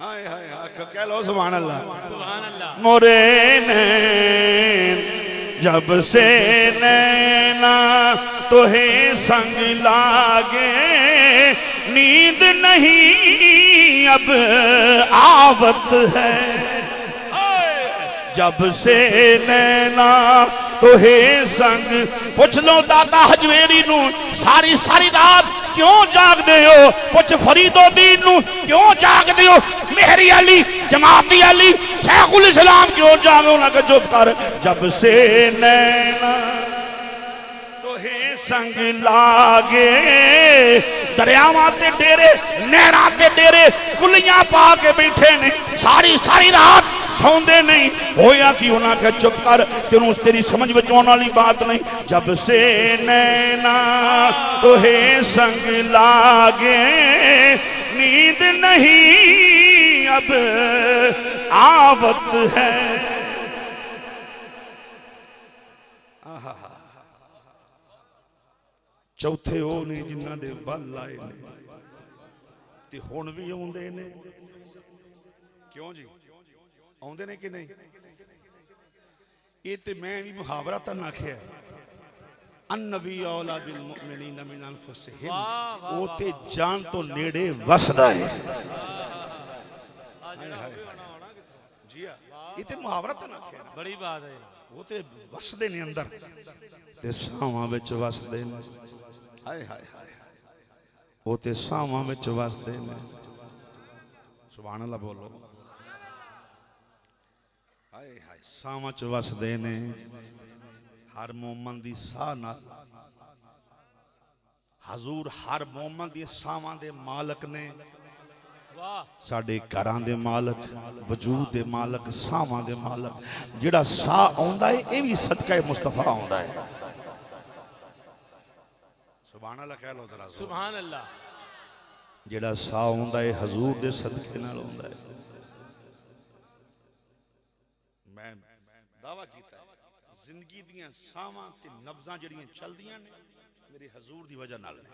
हाय हाय हाय, कह लो सुभान अल्लाह, सुभान अल्लाह। मोरे नैन, जब से नैना तोहे संग लागे, नींद नहीं अब आवत है। जब से नैना तोहे संग, पुछ लो दाता हजवेरी नू सारी सारी रात क्यों जागदे हो, पुछ फरीदोदीन नू क्यों जागदे हो, मेहरी अली, जमाती अली, शेखुल इस्लाम क्यों जागो ना, चुप कर। जब से नैना तोहे संग लागे, दरियावां ते डेरे, नहरां ते डेरे, कुलियां पा के बैठे ने, सारी सारी रात सौंदे नहीं। होया कि उन्हें कहा चुप कर, तेनू तेरी समझ में आने वाली बात नहीं। जब से नैना तोहे संग लागे, नींद नहीं अब आवत है। चौथे वो ने जिन्हां दे वल आए ने ते हुण भी आउंदे ने। क्यों जी आउंदे ने कि नहीं? ये ते मैं भी मुहावरा तो आखिया, अन्नबी औला बिल मुमिनीन मिन अनफुसिहिम, वो ते जान तो नेड़े वसदा है। जी ये ते मुहावरा तो आखिया, बड़ी बात है। वो ते वसदे ने अंदर ते सावां विच वसदे ने। हाय हाय हाय, वो ते सावां विच वसदे ने। सुभान अल्लाह बोलो। हाय हाय, सावां च वसदे ने। हर मोमन दी साह नाल हजूर हर मोमन दी सावां दे मालक ने। साडे घरां दे मालक, वजूद दे मालक, सावां दे मालक। जिहड़ा साह आउंदा है ये भी सदका मुस्तफा आउंदा है। सुभान अल्लाह कह लो जरा। सुभान अल्लाह। जिहड़ा साह आउंदा है हजूर दे सदके नाल आउंदा है। मैं दावा कीता है जिंदगी दियां सावां ते नब्जां जिहड़ियां चलदियां ने मेरे हजूर दी वजह नाल ने।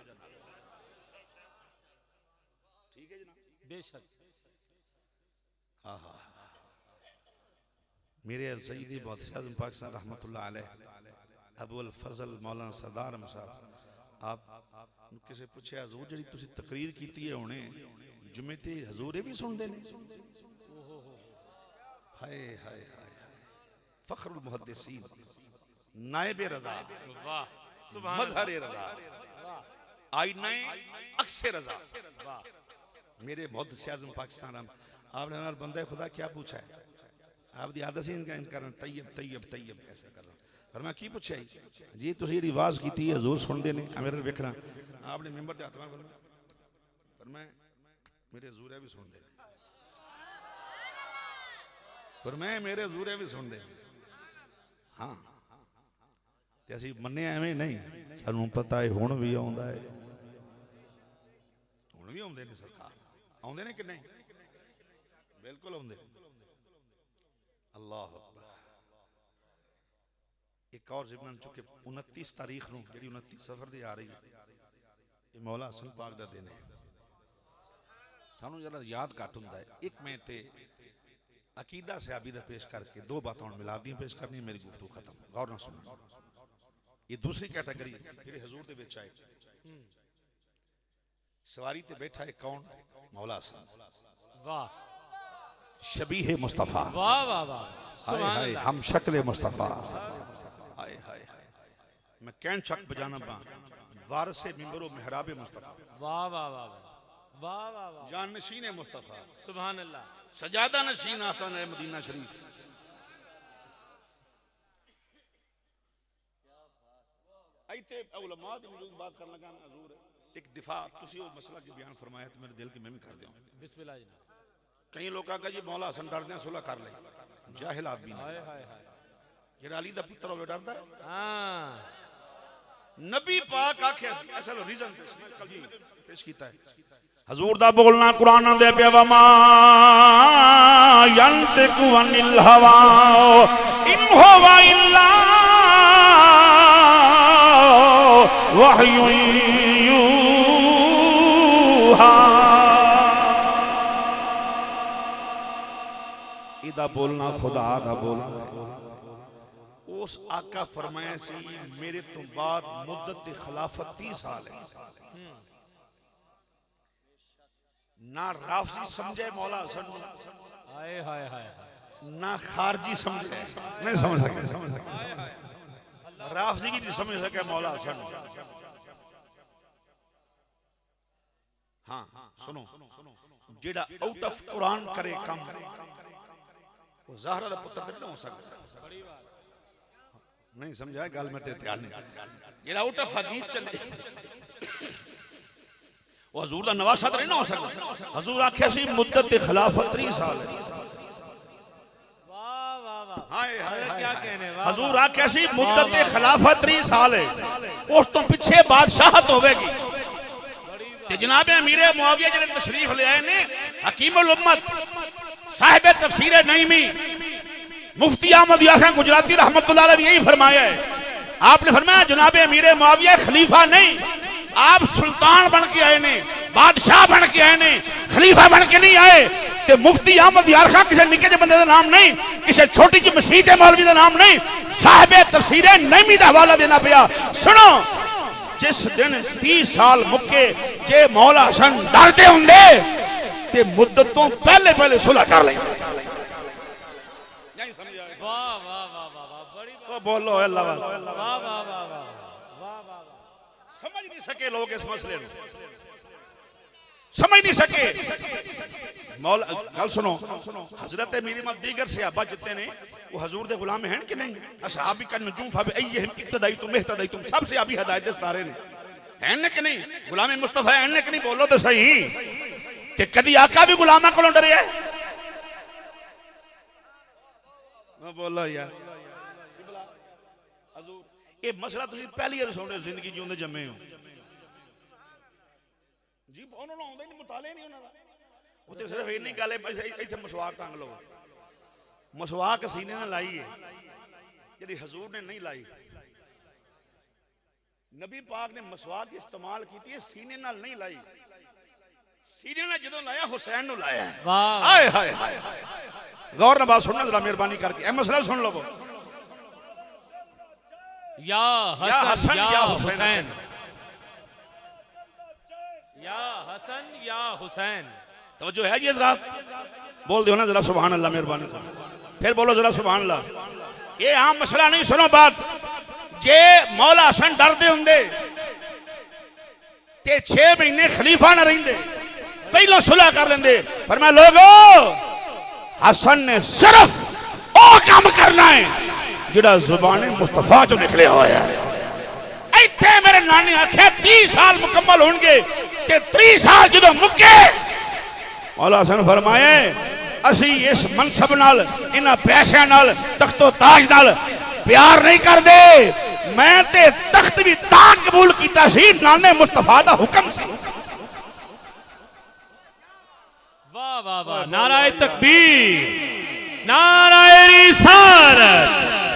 ठीक है जनाब, बेशक। हाँ, मेरे सईदी मुहद्दिस आज़म पाकिस्तान रहमतुल्लाह अलैह अबुल फजल मौलाना सरदार अहमद साहब आप किसी पूछे हजूर जी तुसी तकरीर की है हुणे जुमे ते हजूर ये भी सुनते हैं? हाय हाय हाय फखरुल मुहद्दिसीन नायब रजा वाह सुभान मजहर रजा आईना अक्से रजा। मेरे मुहद्दिस आज़म पाकिस्तान आपने हमारे बंदे खुदा क्या पूछा है? आपकी आदत से इनका इनकार तैयब तैयब तैयब कैसे कर रहा पर मैं की पूछा जी तुम जी आवाज़ की हजूर सुनते ने मेरे वेखना आपने मेंबर के हाथ में पर मैं मेरे हजूर भी सुनते पर मैं मेरे हजूर भी सुनते हाँ ते असीं मन्ने एवें नहीं सानू पता है हुण भी आउंदा है हुण भी आउंदे ने सरकार आउंदे ने कि नहीं बिल्कुल आउंदे अल्लाह अकबर। एक और जिम्मन चुके 29 तारीख नूं जिहड़ी 29 सफर दी आ रही है ये मौला हसन पाक दा दिन है सानू जरा याद घट हुंदा है। एक मैं ते अकीदा सहाबी दा पेश करके दो बातें हुण मिला दी पेश करनी मेरी गुफ्तगू खत्म गौर नाल सुनो। ये दूसरी कैटेगरी जिहड़े हजूर दे विच आए सवारी ते बैठा है कौन मौला हसन वाह शबीह मुस्तफा वाह वाह वाह सुभान हाय अल्लाह हम शक्ल मुस्तफा हाय हाय मैं कैन चक बजाना बा वारिस मिंबर व मेहराब मुस्तफा वाह वाह वाह वाह वाह वाह जान नशीन मुस्तफा सुभान अल्लाह सजादा नशीन आसान है मदीना शरीफ। आइते उलमा दी मौजूद बात करने लगा मैं हजूर एक दिफा तुसी वो मसला के बयान फरमाया तो मेरे दिल के मैं भी कर दूं बिस्मिल्लाह जनाब। कई लोग का जी मौला हसन डरदे सुलह कर ले जाहिल आदमी हाय हाय हाय जेड़ा अली दा पुत्र होवे डरदा है हाँ नबी पाक आखे असल रीजन पेश कीता है हजूर दा बोलना कुरान दे पे वमा यंतिकु अनिल हवा इन हुवा इल्ला वहयु यूहा। इदा बोलना खुदा दा बोलना उस आका फरमाया सी मेरे तो बाद मुद्दत खिलाफत 30 साल है ना राफसी समझे मौला हसन हाय हाय हाय ना खारजी समझे नहीं समझ सके राफसी भी नहीं समझ सके मौला हसन। हाँ सुनो जेड़ा आउट ऑफ कुरान करे काम वो ज़हरा दा पुत्र नहीं हो सकता नहीं समझा गल में ध्यान नहीं जेड़ा आउट ऑफ हदीस चले वो हजूर दा नवासा नहीं ना हो सकता। हजूर आख्या सी मुद्दत खिलाफत 30 साल है वाह वाह वाह हाय हाय क्या कहने वाह हजूर आख्या सी मुद्दत खिलाफत 30 साल है उस तो पीछे बादशाहत होवेगी ते जनाब अमीर मुआविया जिहड़े तशरीफ ले आए ने हकीमुल उम्मत साहिब तफसीर नईमी मुफ्ती अहमद याखा गुजराती रहमतुल्लाह अलैह यही फरमाया है। आपने फरमाया जनाब अमीर मुआविया खलीफा नहीं आप सुल्तान बन के आए ने बादशाह बन के आए ने खलीफा बन के नहीं आए। ते मुफ्ती अहमद यारखा किसी निके बंदे का नाम नहीं किसी छोटी जी मसीह मौलवी का नाम नहीं साहिब तफसीर नईमी का हवाला देना पिया। सुनो जिस दिन 30 साल मुक्के जे मौला हसन डरते होंगे ते मुद्दत तो पहले पहले सुलह कर लेंगे। वाह वाह वाह वाह वाह बड़ी बात बोलो अल्लाह वाह वाह वाह वाह वाह वाह वाह समझ नहीं सके लोग इस मसले को समझ नहीं सके। मौला गल सुनो हजरत मीर मत दीगर सहाबा जितने ने वो हजूर दे गुलाम हैं कि नहीं असहाबी का नजूम फब अय्यहिम इक्तदाइतुम इहतदाइतुम सबसे अभी हिदायत दे सितारे ने हैं कि नहीं गुलाम मुस्तफा हैं कि नहीं बोलो तो सही ते कदी आका भी गुलामा कोलों डरे है बोलो यार हजूर ये मसला तुसी पहली बार सुन रहे जिंदगी जिंदे जम्मे हो जी उन्होंने आउंदा नहीं मुताले नहीं उन्होंने वो तो सिर्फ इन्नी गल है इत्थे मसवाक टंग लो मसवाक सीने ने लाई है जिहड़ी हजूर ने नहीं लाई नबी पाक ने मसवाक इस्तेमाल की है, सीने नाल नहीं लाई, सीने नाल जदों लाया हुसैन नु लाया। वाह हाय हाय गौर नवाज सुनना जरा मेहरबानी करके, ए मसला सुन लो। या हसन या हुसैन, या हसन या हुसैन। तवज्जो है जी हज़रात, बोल दो ना जरा सुभान अल्लाह, मेहरबानी फिर बोलो जरा सुभान अल्लाह। ये आम मसला नहीं, सुनो बात, जे मौला हसन डरदे हुंदे ते 6 महीने खलीफा ना रहिंदे, पहलों सुलह कर लेंदे। पर मैं लोगो हसन ने सिर्फ ओ काम करना है जिहड़ा जुबान मुस्तफा चो निकले होया है। इत्थे मेरे नानी आखे 30 साल मुकम्मल होंगे ते 30 साल जदों मुक्के मौला हसन फरमाए असी इस मनसब नाल, इन्हां पैसों नाल, तख्तो ताज नाल प्यार नहीं करदे। मैं ते तख्त भी तां कबूल कीता सी, नाने मुस्तफा दा हुक्म सी। वाह वाह वाह, नाराए तकबीर, नाराए रिसालत,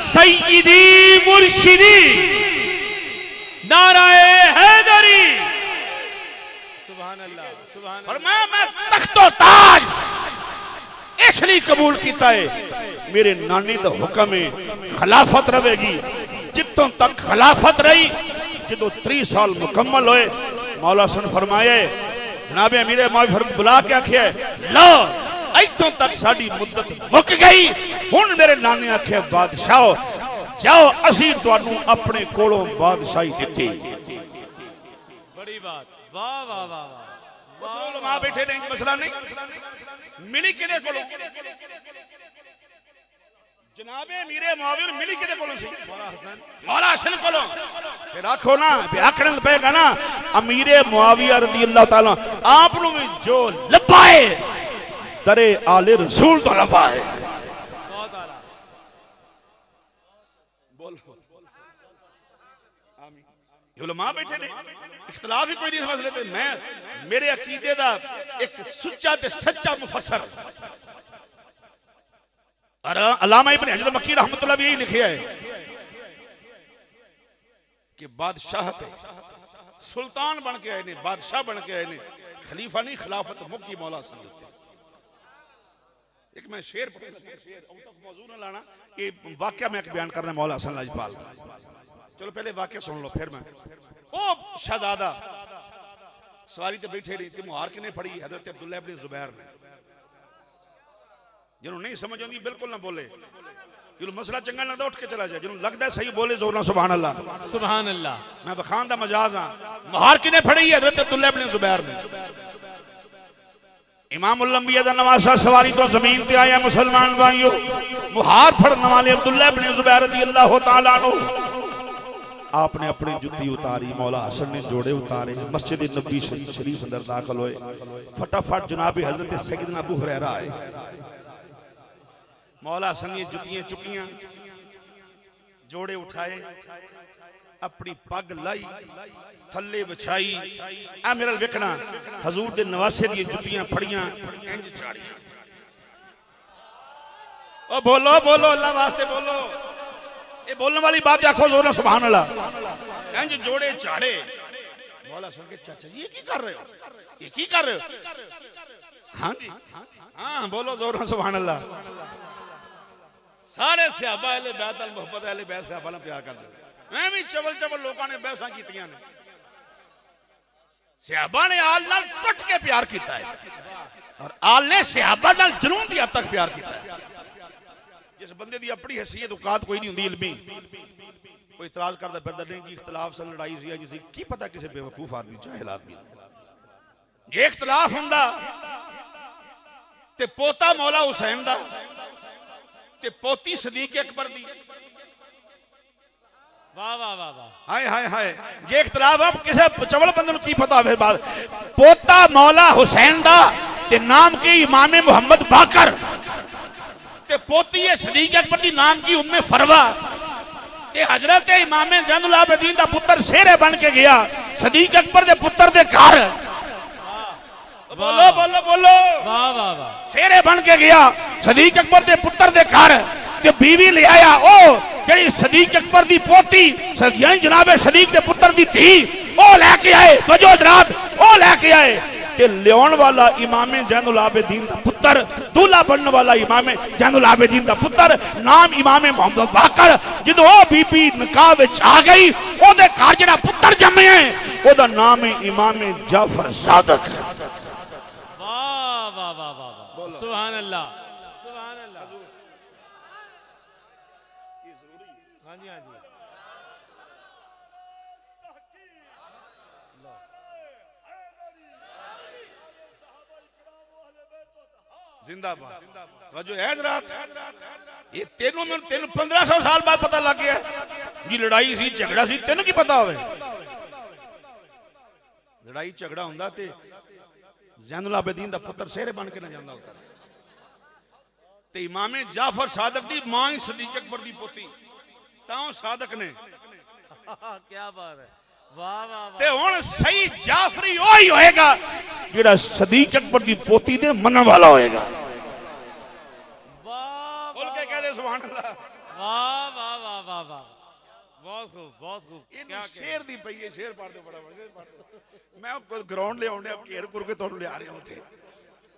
सय्यदी मुर्शिदी, नाराए हैदरी। सुभान अल्लाह, सुभान अल्लाह। मैं तख्तो ताज इसलिए कबूल किया है, मेरे नानी दा हुक्म है खिलाफत रहेगी जितों तक खिलाफत रही। जो 30 साल मुकम्मल होए मौला हसन फरमाए जनाबे अमीरे मौला बुला के आखे लो इतों तक साड़ी मुद्दत मुक गई, हुण मेरे नानी आखे बादशाह जाओ असी तुहानू अपने कोलों बादशाही दित्ती। बड़ी बात, वाह वाह वाह वाह। उलमा बैठे नहीं, मसला नहीं, मिली किदे कोलों? जनाबे अमीरे मुआविया मिली किदे कोलों सी? मौला हसन कोलों। फिर आखो ना आखने पेगा ना अमीरे मुआविया रज़ी अल्लाह ताला आप नु भी जो लब्बा है दरे आले रसूल तो लब्बा है। बहुत आला। बोलो आमीन। उलमा बैठे ने, इख्तिलाफ ही कोई नहीं मसले पे। मैं मेरे अकीदे दा एक सच्चा ते सच्चा मुफस्सर और अल्लामा इब्न हजर मक्की रहमतुल्लाह भी यही लिखे है कि बादशाह सुल्तान बन के आए ने, बादशाह बन के आए ने, खलीफा नहीं, खिलाफत मुक्की मौला हसन देते। एक मैं शेर मौजूद न लाना, ये वाकया मैं बयान करना मौला हसन लाजपाल। चलो पहले वाकया सुन लो फिर मैं। ओ शहजादा सवारी ते बैठे नहीं ते मुहार किने पड़ी हजरत अब्दुल्लाह इब्न जुबैर ने। जिन्होंने नहीं समझ आती बिल्कुल ना बोले, जिन्होंने मसला चंगा लगता उठ के चला जाए, जिन्होंने लगता है सही बोले जोर ना सुभान अल्लाह, सुभान अल्लाह। मैं बखान दा मजाज हां। मुहार किने पड़ी हजरत अब्दुल्लाह इब्न जुबैर ने। इमामुल अंबिया दा नवासा सवारी तो जमीन ते आया मुसलमान भाइयों, मुहार फड़ने वाले अब्दुल्लाह इब्न जुबैर रज़ियल्लाहु ताला अन्हु आपने अपनी जुत्ती उतारी, मौला हसन ने जोड़े उतारे, मस्जिद नबी शरीफ अंदर दाखिल हुए। फटाफट जनाब हजरत सैयदना अबू हुरैरा आए, मौला हसन ने जुतियां चुकियां, जोड़े उठाए, अपनी पग लाई, थले बिछाई। आ मेरा वेखना हजूर दे नवासे दी जुतियां फड़ियां इंज चाड़ियां। ओ बोलो बोलो अल्लाह वास्ते बोलो, ये बोलने वाली बात आखो जोर ना सुभान अल्लाह। इंज जोड़े चाड़े। मौला सुन के चाचा ये की कर रहे हो, ये की कर रहे हो? हाँ जी हाँ बोलो जोर ना सुभान अल्लाह। सारे सहाबा अहले बैत अल मोहब्बत अहले बैत सहाबा नाल प्यार करदे। मैं भी चवल चवल लोगों ने बहसां कीतियां ने, सहाबा ने आल नाल टुट के प्यार किया है और आल ने सहाबा नाल जुनून दी हद तक प्यार किया है। जिस बंदे दी अपनी हैसियत औकात कोई नहीं हुंदी इल्मी, कोई इतराज करदा फिरदा नहीं जी इख्तिलाफ से लड़ाई सी जी की पता किसी बेवकूफ आदमी जाहिल आदमी जे इख्तिलाफ हुंदा ते पोता मौला हुसैन दा ते पोती सदीक अकबर दी। वाह वाह वाह वाह। हाय हाय हाय जे इख्तिलाफ अब किसे चवल बंदे की पता होवे बात। पोता मौला हुसैन दा ते नाम की इमाम मुहम्मद बाकर ते पोती है सदीक अकबर दी नाम की उम्मे फरवा ते हजरत इमाम ज़ैनुल आबिदीन दा पुत्र शेरे बन के गया सदीक अकबर दे पुत्र दे घर। बोलो बोलो बोलो वाह वाह वाह। शेरे बन के गया सदीक अकबर दे पुत्र दे घर ते बीवी ले आया ओ जेड़ी सदीक अकबर दी पोती यानी जनाब सदीक दे पुत्र दी थी ओ लेके आए तवज्जो जनाब ओ लेके आए ते लियाउण वाला इमाम ज़ैनुल आबिदीन दा पुत्र दूल्हा बनने वाला इमाम ज़ैनुल आबिदीन दा पुत्र नाम इमाम मोहम्मद बाकर जदों ओ बीबी निकाह विच आ गई ओदे घर जेड़ा पुत्र जम्मिया ओदा नाम है इमाम जाफर सादिक। वाह वाह वाह वाह सुभान अल्लाह सुभान अल्लाह। हाँ जी हाँ जी जिंदाबाद वजो है रात ये तेनों में 1500 साल बाद पता लग गया जी लड़ाई सी झगड़ा सी तेन की पता होवे लड़ाई झगड़ा हुंदा ते ज़ैनुल आबिदीन दा पुत्र सेहरे बन के ना जांदा होता ते इमाम जाफर सादिक दी मां ही सदीक अकबर दी पोती तां सादिक ने क्या बात है वाह वाह ते हुण सही जाफरी ओही होएगा जेड़ा सदीक अकबर दी पोती दे मनन वाला होएगा। वाह बोल के कह दे सुभान अल्लाह। वाह वाह वाह वाह वाह बहुत खूब बहुत खूब। क्या शेर दी पई है शेर पढ़ दो बड़ा शेर पढ़ दो मैं ग्राउंड ले आउंदे घेर घुर के तुहानू ले आ रहे हां उथे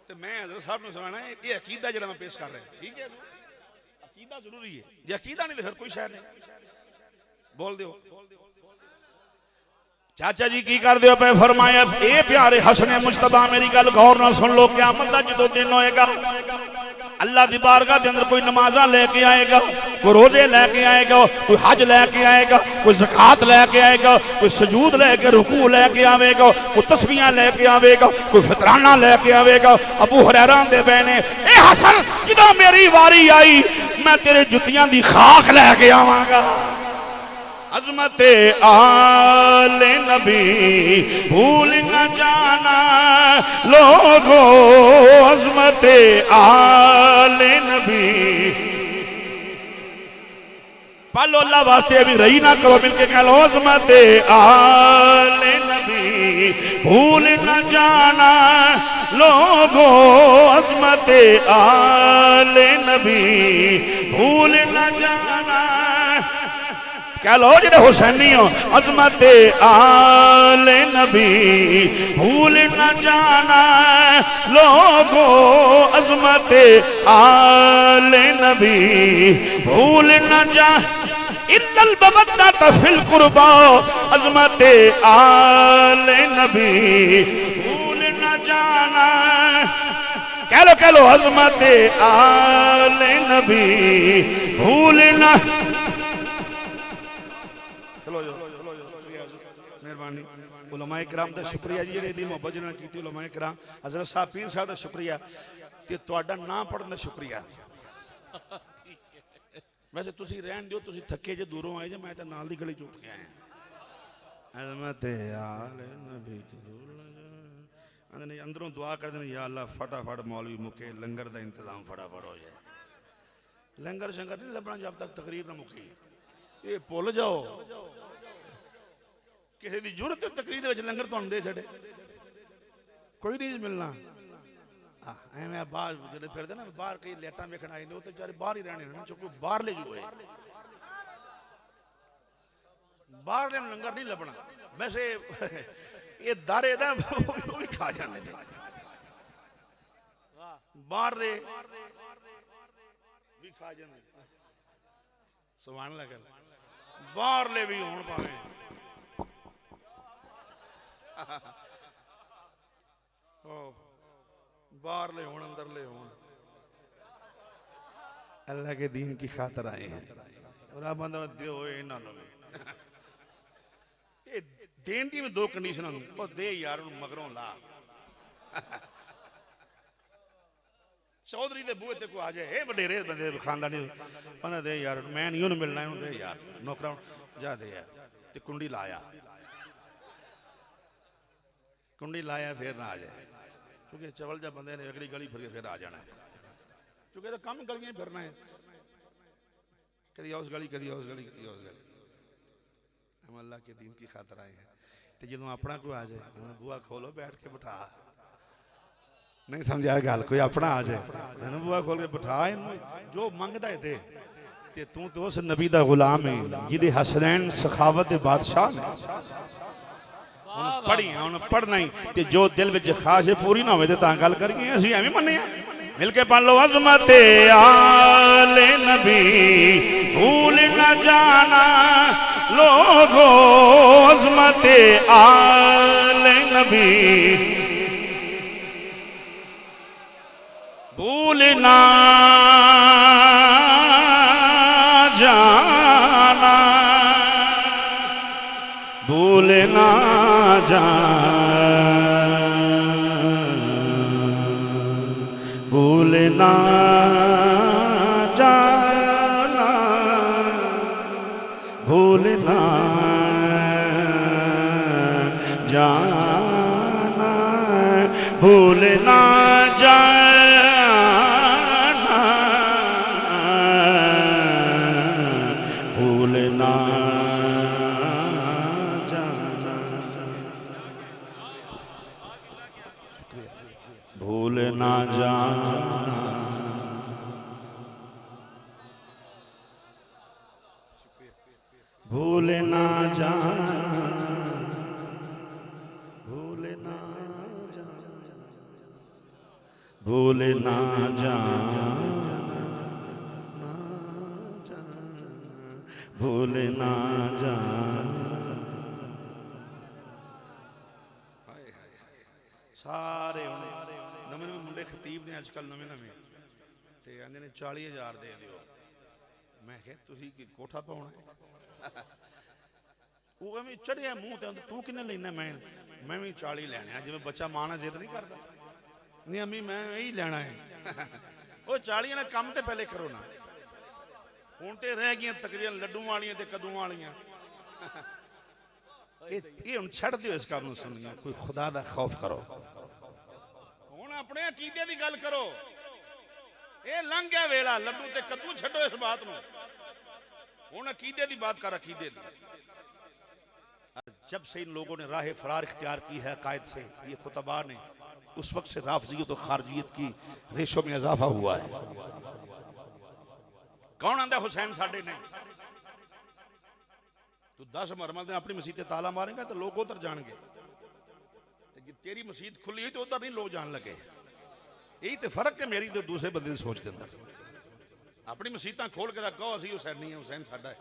ते मैं हज़रत साहब नू सुनाना है ये अकीदा जेड़ा मैं पेश कर रहा हूं ठीक है अकीदा जरूरी है जे अकीदा नहीं तो फिर कोई शय नहीं बोल दियो चाचा जी की कर दियो पे फरमाया ए प्यारे हसने मुश्तबा मेरी गल गौर नाल सुन लो क़यामत दा जदों दिन होएगा अल्लाह दी बारगाह दे अंदर कोई नमाज़ां लेके आएगा कोई रोजे लेके आएगा कोई हज लेके आएगा कोई ज़कात लेके आएगा कोई सजूद लेके रुकू लेके आवेगा कोई तस्बीहां लेके आवेगा कोई फितराना लेके आवेगा। अबू हुरैरा दे बहने ए हसन जदों मेरी वारी आई मैं तेरे जुतियां दी खाक लेके आवांगा। अज़मते आले नबी भूल न जाना लोगो अज़मते आले नबी पालो अल्लाह वास्ते अभी रही ना करो मिलके कह लो अज़मते आले नबी भूल न जाना लोगो अज़मते आले नबी भूल न जाना कह लो जेडे हुसैनी हो अज़मते आले नबी भूल न जाना लोगो अज़मते आले नबी भूल न जा इन्नल मवद्दत फिल कुर्बा अज़मते आले नबी भूल न जाना कह लो अज़मते आले नबी भूल न मेहरबानी उलमाए किराम दा शुक्रिया जी जेडे इन्नी मोहब्बत जिन्हां कीती उलमाए किराम हज़रत साहब पीर साहब दा शुक्रिया ते तुहाडा नाम पढ़न दा शुक्रिया। वैसे तुसी रहन दियो तुसी थके जे दूरों आए जे मैं तां नाल दी गली च उठ के आया अज़मते आले नबी अंदरों दुआ करदे ने या अल्लाह फटाफट मौलवी मुके लंगर दा इंतजाम फटाफट हो जाए लंगर शंगर नहीं लभना जब तक तकरीर ना मुकी ये भुल जाओ किसी की जरूरत है तकरीर लंगर तुहानू दे छड़े कोई नहीं मिलना एवं बाहर जो फिरते ना बाहर कई लाइटां वेखण आए ने बेचारे बाहर ही रहने चूंकि बाहर ले जुए बाहर लंगर नहीं लभना वैसे ये दारे दा वो भी खा जाने बाहर भी खा जाने सुभान अल्लाह गल बाहर ले भी होण पावे बाहर ले होण अंदर ले होण अल्लाह के दीन की खातिर आए हैं और आप बंदा दियो इन्हां नूं ये देन दी में दो कंडीशन होंदी ओ दे यार उन्हें मगरों ला चौधरी दे बूहे ते को आ जाए ए वडेरे बंदे खानदानी बंदा दे यार मैं नहीं उन्हें मिलना है दे यार नौकरा जा दे यार ते कुंडी लाया फिर ना आ जाए क्योंकि चवल जा बंदे ने अगली गली फिर के फिर आ जाना है क्योंकि तो कम गलियां फिरना है कभी उस गली कभी उस गली कभी उस गली हम अल्लाह के दीन की खातिर आए हैं तो जो अपना कोई आ जाए बुआ खोलो बैठ के बिठा नहीं समझा गल कोई अपना आ जाए बुआ खोल के बिठा जो मंगता है दे ते तू तो उस नबी दा गुलाम है जिदे हसनैन सखावत दे बादशाह ने पढ़ी हुन पढ़ना ही ते जो दिल विच खास है पूरी ना होवे ते तां गल करिए असि एवें मन्ने मिलके पढ़ लो अज़मत आले नबी भूल न जाना लोगो अज़मत आले नबी भूल ना जाना भूल ना भूल ना जाना भूल ना जाना भूल ना जाना भूल ना जाना भूल ना जाना भूल ना जाना भूल ना जाना भूल ना जाना भूल ना जाना सारे नवे नवे मुंडे खतीब ने अजकल नवे नवे ते आंदे ने 40,000 दे दिओ मैं कह तुसी की कोठा पाउणा वो एवें चढ़िया मुंह ते तू किन्ने लेना मैं भी 40 लेने जिवें बच्चा मां नाल जिद नहीं करदा नहीं अम्मी मैं यही लेना है वो 40 ने कम ते पहले करो ना हुण ते रह गई तकरीबन लड्डू वालियां ते कद्दू वालियां ये हुण छड़ दिओ इस काम नूं सुनियो कोई खुदा दा खौफ करो हुण अपने अकीदे दी गल करो ये लंघ गया वेला लड्डू ते कद्दू छड्डो इस बात नूं हुण अकीदे दी बात कर अकीदे दी जब से इन लोगों ने राह फरार इख्तियार की है कायद से ये खुतबा ने उस वक्त से राफजियत और खारजियत की रेशों में इजाफा हुआ है कौन आंदा हुसैन साडे ने तू 10 मरमल ने अपनी मसीत ताला मारेगा तो लोग उधर जाएंगे तेरी मसीत खुली हुई तो उधर नहीं लोग जान लगे यही तो फर्क है मेरी तो दूसरे बंदे की सोच के अंदर अपनी मसीतां खोल के रखो असी हुसैन नहीं है हुसैन साडा है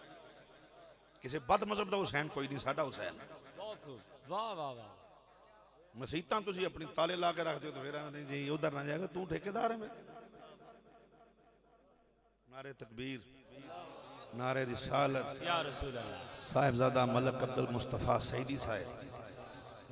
किसी बद मजहब का हुसैन कोई नहीं साडा हुसैन वाह वाह वाह मसीतां तुसी अपनी ताले ला के रख दो तो फिर जी उधर ना जाएगा तू ठेकेदार है नारे तकबीर नारे रिसालत या रसूल अल्लाह साहिबजादा मलक अब्दुल मुस्तफ़ा सईदी साहब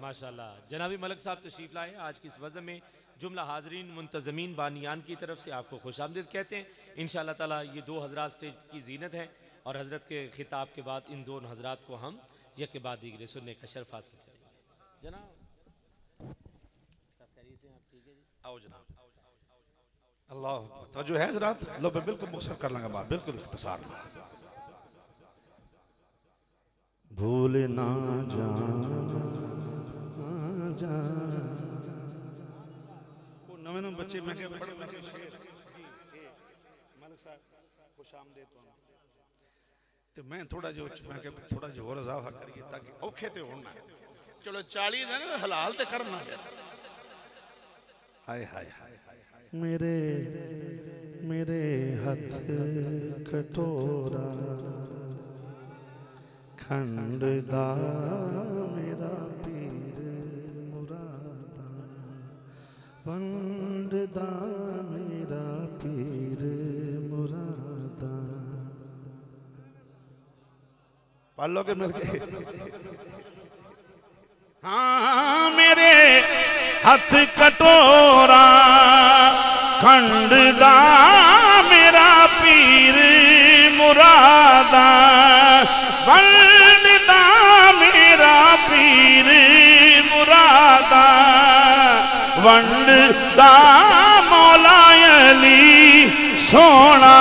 माशाल्लाह जनाबी मलक साहब तशरीफ लाए आज की इस वज़न में जुमला हाजरीन मुंतज़मीन बानियान की तरफ से आपको खुशामदीद कहते हैं इंशाअल्लाह ताला ये 2 हज़रात स्टेज की जीनत है और हज़रत के खिताब के बाद इन 2 हज़रात को हम एक के बाद दीगरे सुनने का शर्फ हासिल करेंगे जनाब आओ जनाब अल्लाह तवज्जो है हज़रात लो मैं बिल्कुल मुख्तसर कर लूंगा बात बिल्कुल इख्तिसार भूल ना जा वो नवे नवे बच्चे मैं शेर मलिक साहब खुशामदीद तो मैं थोड़ा जो मैं थोड़ा जो और इजाफा करिए ताकि औखे ते होना चलो 40 दिन हलाल ते करना हाय हाय हाय मेरे मेरे हाथ कटोरा खंडदा मेरा पीर मुरादा वंडदा मेरा पीर मुरादा पढ़ लोगे मिलके हाँ मेरे हाथ कटोरा खंडदा मेरा पीर मुरादा वंडदा मेरा पीर मुरादा वंडदा मौला अली सोना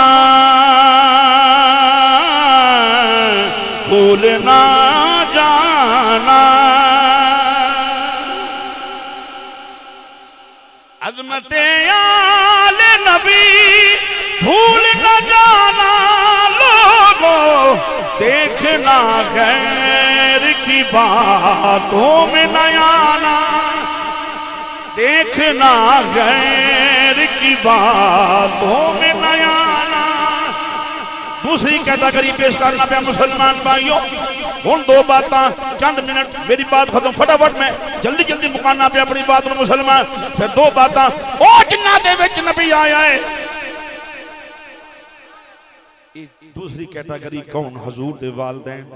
भूल ना जाना अज़मत आले नबी भूल न जाना लो देखना गैर की बातों में न आना, देखना गैर की बातों में न आना। दूसरी कैटेगरी पेश करना पे मुसलमान भाइयों, हुण दो बातां चंद मिनट, मेरी बात खत्म फटाफट, मैं जल्दी जल्दी मुकाना पे अपनी बात में मुसलमान। फिर दो बातां ओ जिन्ना दे विच नबी आया है। दूसरी कैटेगरी कौन? हुजूर दे वालिदैन।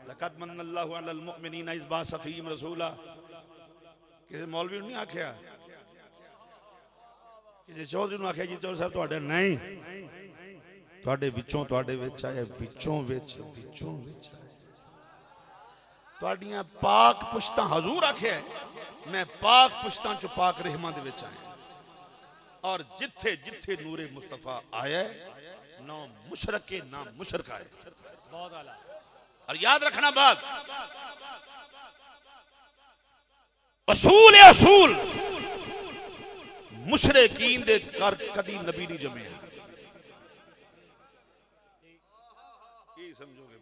लक़द मन्नल्लाहु अलल मुमिनीना इज़ बअसा फ़ीहिम रसूला। किसी मौलवी ने नहीं आख्या, किसी चौधरी ने आख्या जी चौधरी साहब तुहाडे नहीं, तुहाडे विचों तुहाडे विच आए, विचों विच आए तुहाडियां पाक पुश्तां। हुजूर आख्या मैं पाक पुश्तां चो पाक रहमां दे विच आया। और जिथे जिथे नूरे मुस्तफा आया ना मुशरक के ना मुशरक आए। बहुत आला। और याद रखना बात, असूल है असूल, मुशरिकीन दे कर कदी नबी नहीं जमे। ये समझोगे,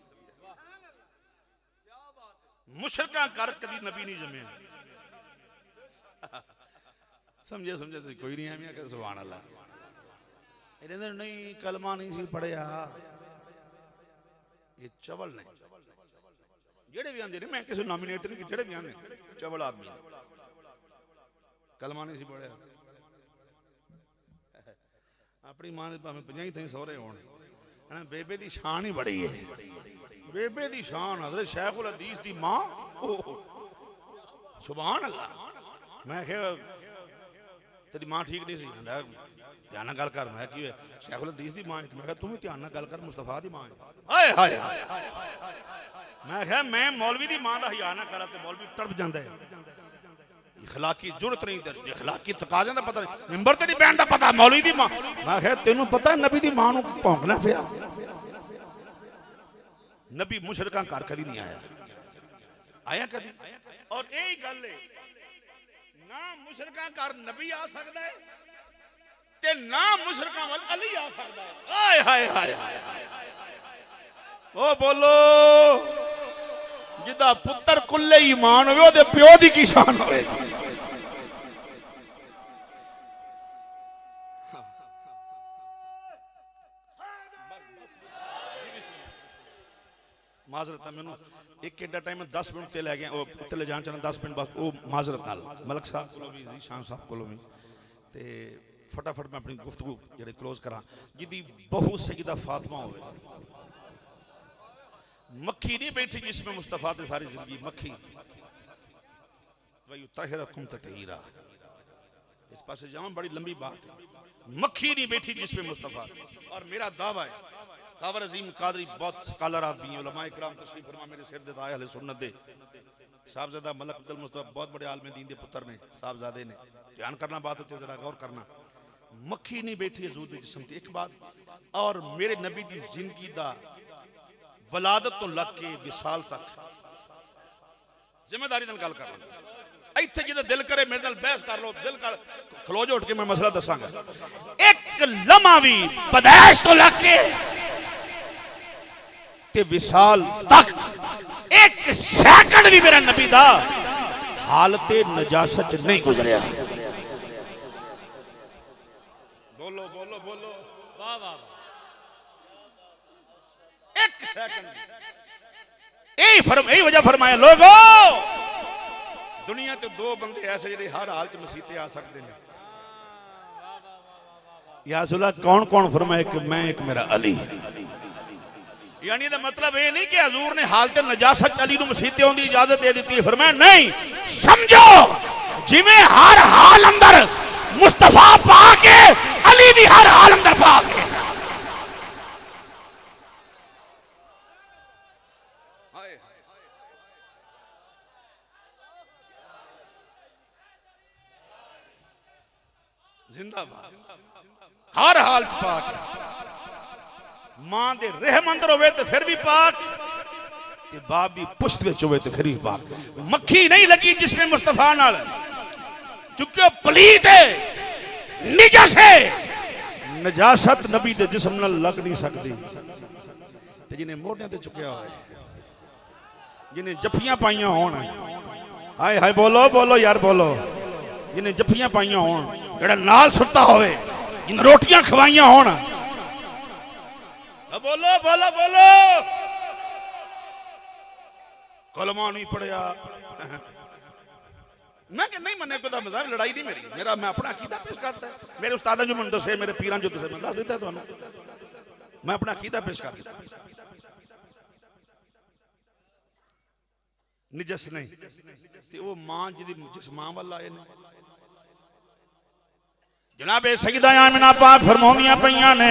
मुशरिका कर कदी नबी नहीं जमे। समझे समझे तो कोई नहीं है। मैं कहता सुभान अल्लाह। नहीं कलमा नहीं सी पढ़िया, ये चवल ने जेड़े भी आंदे ने, मैं किसी नॉमिनेट नहीं, जेड़े भी आंदे चवल आदमी कलमा नहीं सी पढ़िया। अपनी मां दे भावें 50 थे सौरे होण, बेबे दी शान ही बड़ी है। बेबे दी शान हज़रत शेखुल हदीस दी मां, सुभान अल्लाह। मैं कहा तेरी मां ठीक नहीं सी, ध्यान नाल गल कर। मैं की शेखुल हदीस दी मां, मैं कहा तू भी ध्यान नाल गल कर, मुस्तफा दी मां। हाय हाय मैं कहा मैं मौलवी दी मां दा हिया ना करा ते मौलवी तड़प जांदा है। इखलाकी जुरत नहीं, इखलाकी तकाज़े दा पता नहीं, मिंबर ते नहीं बैठण दा पता, मौलवी दी मां। मैं कहा तेनू पता नबी दी मां नू भौंकना पिया। नबी मुशरिकां घर कदी नहीं आया, आया कदी। और यही गल है ना, मुशरिकां घर नबी आ सकदा है ते ना मुशरिकां वल अली आ सकदा है। हाय हाय हाय ओ बोलो, जिदा पुत्र कुल्ले ईमान होवे ओदे प्यो दी की शान होवे। माजरत मैनू एक एडा टाइम 10 मिनट ते लै गया, उत्ते ले जान चलना 10 मिनट बाद, वो माजरत नाल मलक साहब को भी शान साहब को भी। ते फटाफट मैं अपनी गुफ्तगू जेड़े क्लोज करा। जिदी बहु सईदा फातिमा होवे, मक्खी नहीं बैठी जिसमें मुस्तफा ते सारी जिंदगी मक्खी। वही ताहिरकुम ततहीरा, इस पास जाऊं बड़ी लंबी बात है। मक्खी नहीं बैठी जिसमें मुस्तफा। और मेरा दावा है, कावर अजीम कादरी बहुत स्कॉलर आदमी, उलमा इकराम तशरीफ फरमा मेरे सिर दे ताए अहले सुन्नत दे साहबजादा मलक अब्दुल मुस्तफा बहुत बड़े आलम दीन दे पुत्र ने, साहबजादे ने। ध्यान करना बात होती है, जरा गौर करना। मक्खी नहीं बैठी हजूर दे जिस्म ते, एक बात। और मेरे नबी दी जिंदगी दा वलादत तो लग के विसाल तक जिम्मेदारी नाल गल कर लो। इत्थे जिदा दिल करे मेरे नाल बहस कर लो, दिल कर खलो जो उठ के मैं मसला दसांगा। एक लम्हा भी पैदाइश तो लग के ते विसाल तक एक सेकंड भी मेरा नबी दा हालते नजासत नहीं गुजरिया। बोलो बोलो बोलो, वाह वाह। एक सेकंड, यही वजह फरमाया लोगो, दुनिया ते दो बंदे ऐसे जेडे हर हाल च मसीते आ सकते हैं। या रसूलल्लाह कौन कौन? फरमाया कि मैं, एक मेरा अली। यानी दा मतलब ये नहीं कि हजूर ने हालत नजासत अली नूं मसीते आउण दी इजाजत दे दी। फरमाया नहीं, समझो जिवें हर हाल अंदर मुस्तफा पाक है, अली भी हर हाल अंदर पाक है। जिंदाबाद, हर हाल च पाक। मां दे रहम अंदर होवे तो फिर भी पाक, ते बाप दी पुश्त विच होवे तो फिर भी पाक। मक्खी नहीं लगी जिसमें मुस्तफा नाल, चूंकि पलीत है, निजस है। नजासत नबी दे जिस्म नाल लग नहीं सकती। ते जिन्हें मोढियां ते चुकिया होए, जिन्हें जफ्फियां पाइयां होण, हाय हाय बोलो बोलो यार बोलो, जिन्हें जफ्फियां पाइयां होण, जेड़ा नाल सुत्ता होवे, जिन्हें रोटियां खवाइयां होण, बोलो बोलो बोलो। कलमा नहीं पढ़िया, मैं कि नहीं मने कोई मजाक, लड़ाई नहीं मेरी, मेरा मैं अपना अकीदा पेश करता है, मेरे उस्ताद जो मैंने दसे, मेरे पीरां जो दसे मैं दस देता है तुहानू, मैं अपना अकीदा पेश कर दिता। निजस नहीं ते वो मां जिस मां वाल आए ने जनाब सईदा आमिना पाक फरमाउंदियां पईयां ने,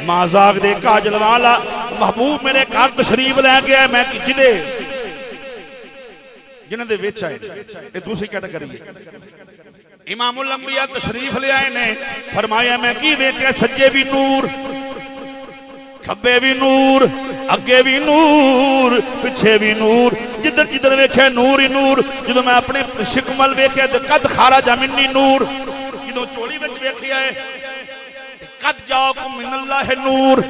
माजाक दे काजल वाला महबूब मेरे घर तशरीफ लैके आए, मैं जिदे जिन्हां दे विच आए, ये दूसरी कैटेगरी है। इमामुल अंबिया तशरीफ ले आए ने, फरमाया मैं की वेख्या, सज्जे भी नूर, खब्बे भी नूर, अगे भी नूर, पिछे भी नूर, जिधर जिधर वेख्या नूर ही नूर। जो मैं अपने शिकमल वेख्या तो कद खारा जमीनी नूर, जो चोली विच वेख्या है कद जाओ मिनल्लाह नूर।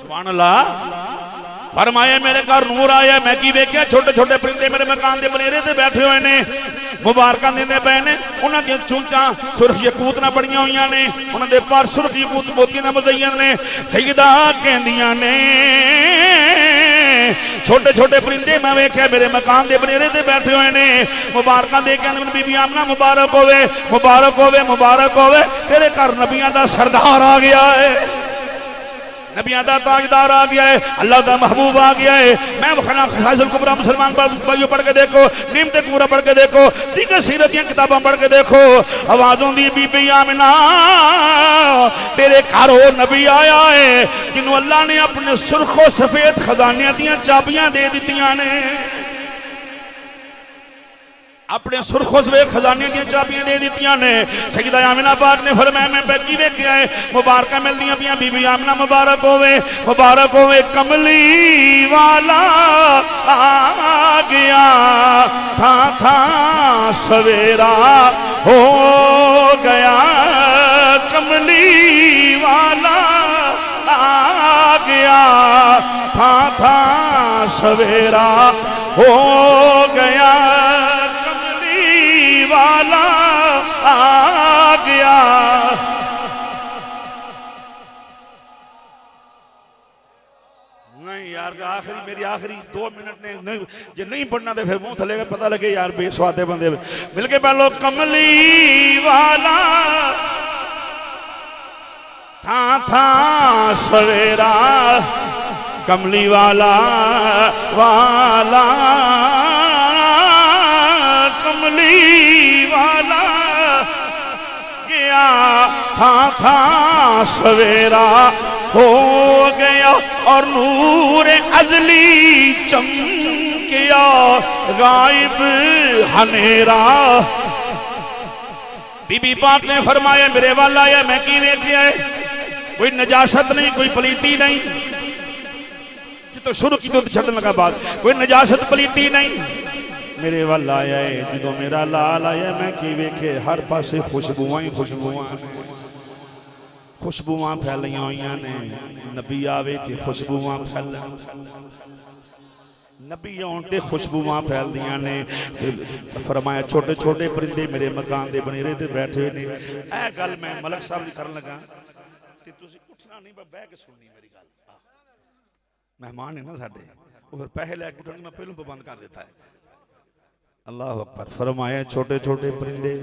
सुभान अल्लाह। फरमाया मेरे घर नूर आया, मैं की वेख्या, छोटे छोटे परिंदे मेरे मकान के बनेरे ते बैठे हुए ने, मुबारकां देंदे पए ने, उन्हां दी चूंचां सुरख यकूत नाल बणियां होईयां ने, उन्हां दे पर सुरख यकूत मोतियां नाल मज़य्यन ने। सईदा कहंदियां ने छोटे छोटे परिंदे मैं वेख्या मेरे मकान के बनेरे ते बैठे हुए ने, मुबारकां दे के बीबी आमना मुबारक होवे, मुबारक होवे, मुबारक होवे, तेरे घर नबियां दा सरदार आ गया है, नबियां दा ताजदार आ गया है, अल्लाह दा महबूब आ गया है। मैं बखना खासिल कुबरा मुसलमान भाइयों पढ़ के देखो, नीम ते कुबरा पढ़ के देखो, दीगर सीरत दी किताबां पढ़ के देखो, आवाजों दी बीबी आमिना तेरे घर वो नबी आया है जिन्हों अल्लाह ने अपने सुरखो सफेद खजानियां दी चाबियां दे दित्तियां ने, अपने सुरखो सफेद खजाने दी चाबियां दे दित्तियां ने। सईदा आमिना पाक ने फरमाया मैं बैठी वेख्या है, मुबारक मिलदियां पियां, बीबी आमिना मुबारक होवे, मुबारक होवे, कमली वाला आ गया, था था सवेरा हो गया, कमली वाला आ गया, था था सवेरा हो गया, वाला आ गया। नहीं यार, आखिरी मेरी आखिरी 2 मिनट ने नहीं, जे नहीं पढ़ना तो फिर मुंह थलेगा, पता लगे यार बेस्वादे बंदे मिलके पहलो। कमली वाला था था सवेरा, कमली वाला वाला, कमली वाला गया, था सवेरा हो गया, और नूर अजली चमकिया, गायब हनेरा। बीबी पाक ने फरमाया मेरे वाला आया, मैं की वेख्या है, कोई नजासत नहीं, कोई पलीती नहीं, तो शुरू की तो छड़न लगा बात, कोई नजासत पलीती नहीं, मेरे वाल आया है। जो मेरा लाल आया मैं की वेखे, हर पासे खुशबुआं ही खुशबुआं, खुशबुआं फैलियां हुई ने, नबी आवे ते खुशबुआं फैल, नबी आउण ते खुशबुआं फैलदियां ने। फरमाया छोटे छोटे परिंदे मेरे मकान के बनेरे ते बैठे ने। यह गल मैं मलक साहब की करन लगा ते तुसीं उठना नहीं, बह के सुननी मेरी गल। मेहमान है ना साडे, वो फिर पैसे लैके उठन, मैं पहलों पाबंद कर दिता है। अल्लाह अकबर। फरमाया छोटे छोटे परिंदे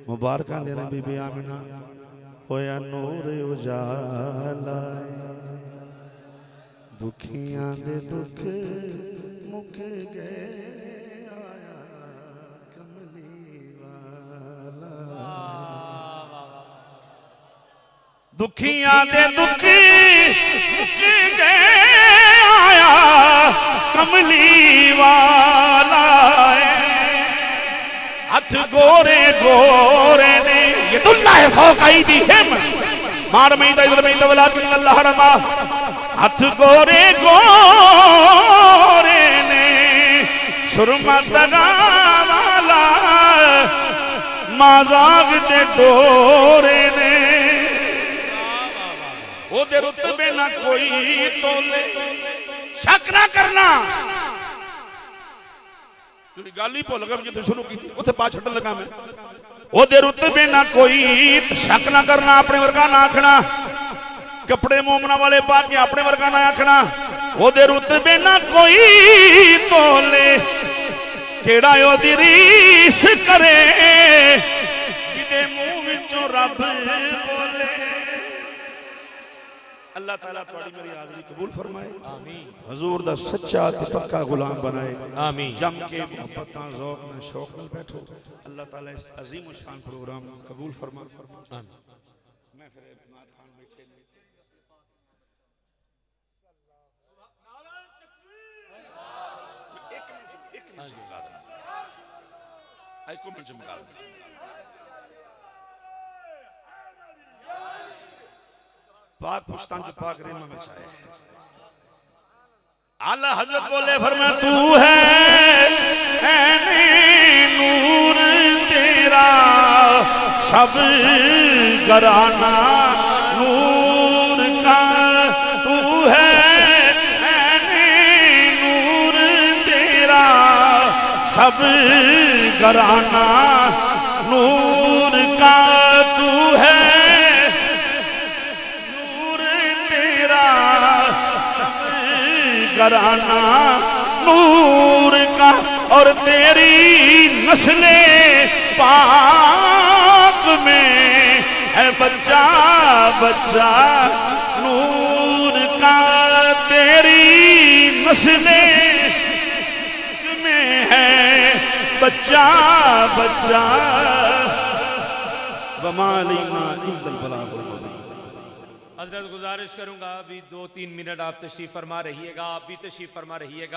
मुबारकां देना, बीबी आमिना होया नूर उजाला, दुखियां दे दुख मुक गए, आया कमली वाला, दुखियां दे दुख मुक गए, आया कमली वाला, हाथ गोरे गोरे ने, ये दुल्ला है फौकाई दी हिम, मार में इधर में इधर वलाकिन अल्लाह रमा, हाथ गोरे गोरे ने, सुरमा दगा वाला, माजाग दे डोरे ने, ओदे रुतबे ना कोई तोले शक ना करना गल ही भुल गया जिथे शुरू की उथे पा छड्डन लगा मैं ओदे रुतबे ना कोई शक ना करना अपने वर्गा ना आखना कपड़े मोमना वाले पा के अपने वर्गा ना आखना ओदे रुतबे ना कोई तोले केड़ा ओदी रीस करे जिदे मुंह विचों रब बोले अल्लाह ताला तुहाडी मेरी हाज़री कबूल फरमाए आमीन हुजूर दा सच्चा ते पक्का गुलाम बनाए आमीन जम के मोहब्बतां ज़ौक़ में शौक में बैठो अल्लाह ताला इस अजीम व शान प्रोग्राम कबूल फरमा आमीन मैं फिर नात खान बैठे एक मिनट मंगा दूं पाक पुश्तान जो पाक रेमा में छाए आला हजरत बोले फरमा तू है नूर तेरा सब घराना नूर का तू है नूर तेरा सब घराना नूर का तू है घराना नूर का और तेरी नस्ले पाक में है बच्चा बच्चा नूर का तेरी नस्ले में है बच्चा बच्चा बमालीना इंदल बलागुल हजरत गुजारिश करूंगा अभी 2-3 मिनट आप तशरीफ फरमा रहिएगा आप भी तशरीफ फरमा रहिएगा।